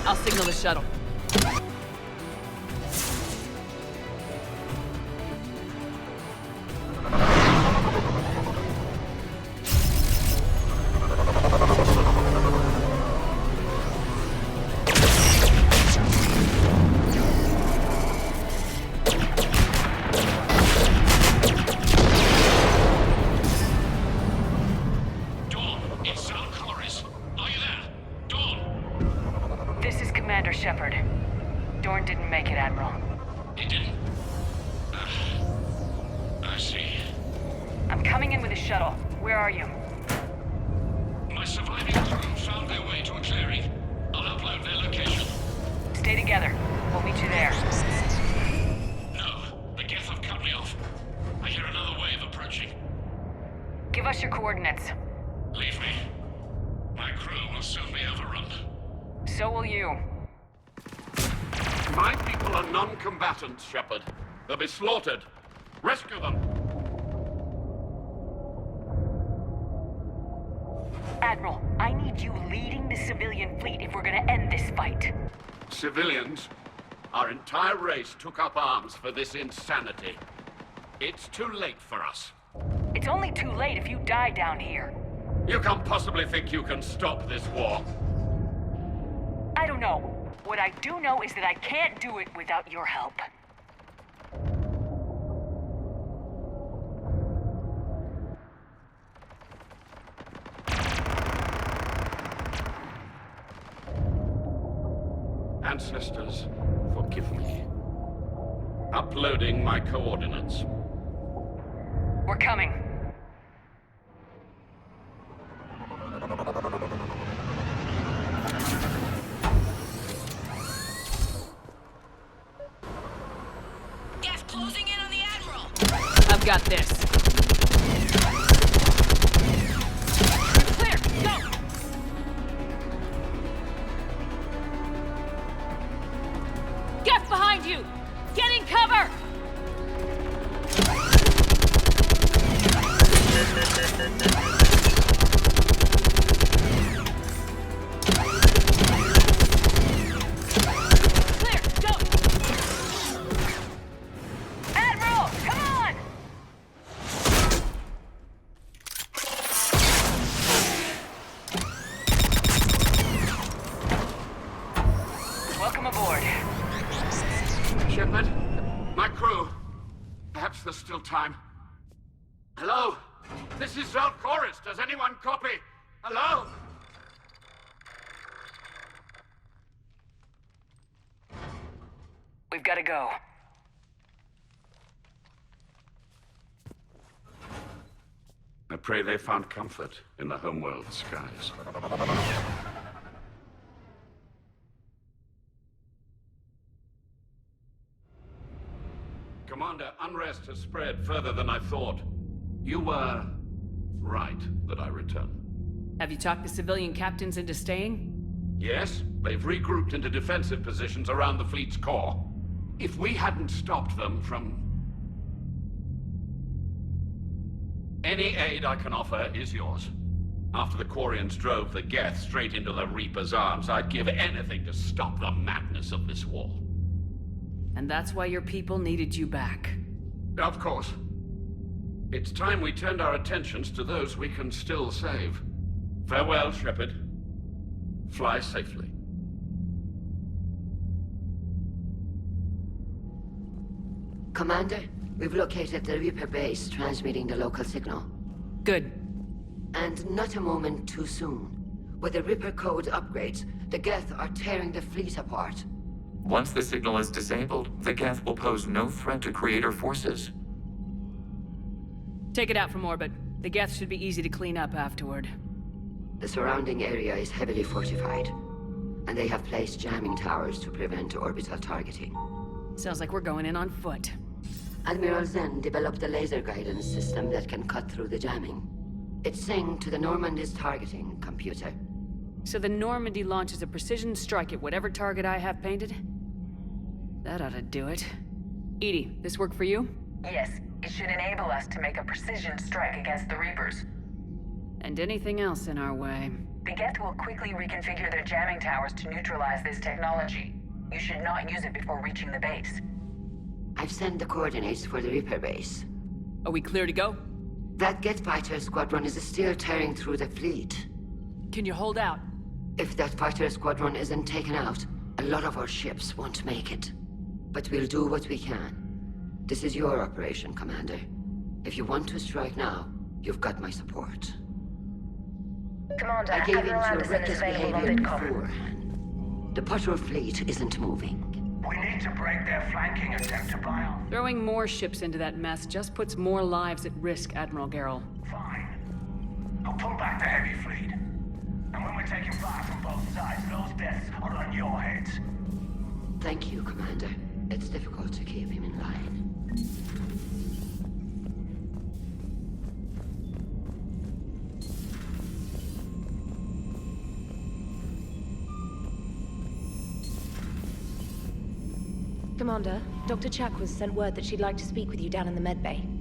I'll signal the shuttle. Shepard. Dorn didn't make it, Admiral. He didn't? I see. I'm coming in with a shuttle. Where are you? My surviving crew found their way to a clearing. I'll upload their location. Stay together. We'll meet you there. No, the Geth have cut me off. I hear another wave approaching. Give us your coordinates. Leave me. My crew will soon be overrun. So will you. My people are non-combatants, Shepard. They'll be slaughtered. Rescue them! Admiral, I need you leading the civilian fleet if we're gonna end this fight. Civilians, our entire race took up arms for this insanity. It's too late for us. It's only too late if you die down here. You can't possibly think you can stop this war. I don't know. What I do know is that I can't do it without your help. Ancestors, forgive me. Uploading my coordinates. We're coming. Gas closing in on the Admiral. I've got this. Clear, go! Geth behind you! Getting cover! Clear, go! Admiral, come on! Welcome aboard. Shepard, my crew. Perhaps there's still time. Hello? This is Zal'Koris. Does anyone copy? Hello? We've got to go. I pray they found comfort in the homeworld skies. Commander, unrest has spread further than I thought. You were right that I return. Have you talked the civilian captains into staying? Yes, they've regrouped into defensive positions around the fleet's core. If we hadn't stopped them from... Any aid I can offer is yours. After the Quarians drove the Geth straight into the Reaper's arms, I'd give anything to stop the madness of this war. And that's why your people needed you back. Of course. It's time we turned our attentions to those we can still save. Farewell, Shepard. Fly safely. Commander, we've located the Reaper base transmitting the local signal. Good. And not a moment too soon. With the Reaper code upgrades, the Geth are tearing the fleet apart. Once the signal is disabled, the Geth will pose no threat to Creator forces. Take it out from orbit. The Geth should be easy to clean up afterward. The surrounding area is heavily fortified, and they have placed jamming towers to prevent orbital targeting. Sounds like we're going in on foot. Admiral Zen developed a laser guidance system that can cut through the jamming. It's synced to the Normandy's targeting computer. So the Normandy launches a precision strike at whatever target I have painted? That ought to do it. EDI, this work for you? Yes, it should enable us to make a precision strike against the Reapers. And anything else in our way. The Geth will quickly reconfigure their jamming towers to neutralize this technology. You should not use it before reaching the base. I've sent the coordinates for the Reaper base. Are we clear to go? That Geth fighter squadron is still tearing through the fleet. Can you hold out? If that fighter squadron isn't taken out, a lot of our ships won't make it. But we'll do what we can. This is your operation, Commander. If you want to strike now, you've got my support. Commander, I gave in Admiral to your Anderson is reckless available on behavior VidCom. beforehand. The patrol fleet isn't moving. We need to break their flanking attempt to buy off. Throwing more ships into that mess just puts more lives at risk, Admiral Garrel. Fine. I'll pull back the heavy fleet. And when we're taking fire from both sides, those deaths are on your heads. Thank you, Commander. It's difficult to keep him in line. Commander, Dr. Chakwas sent word that she'd like to speak with you down in the medbay.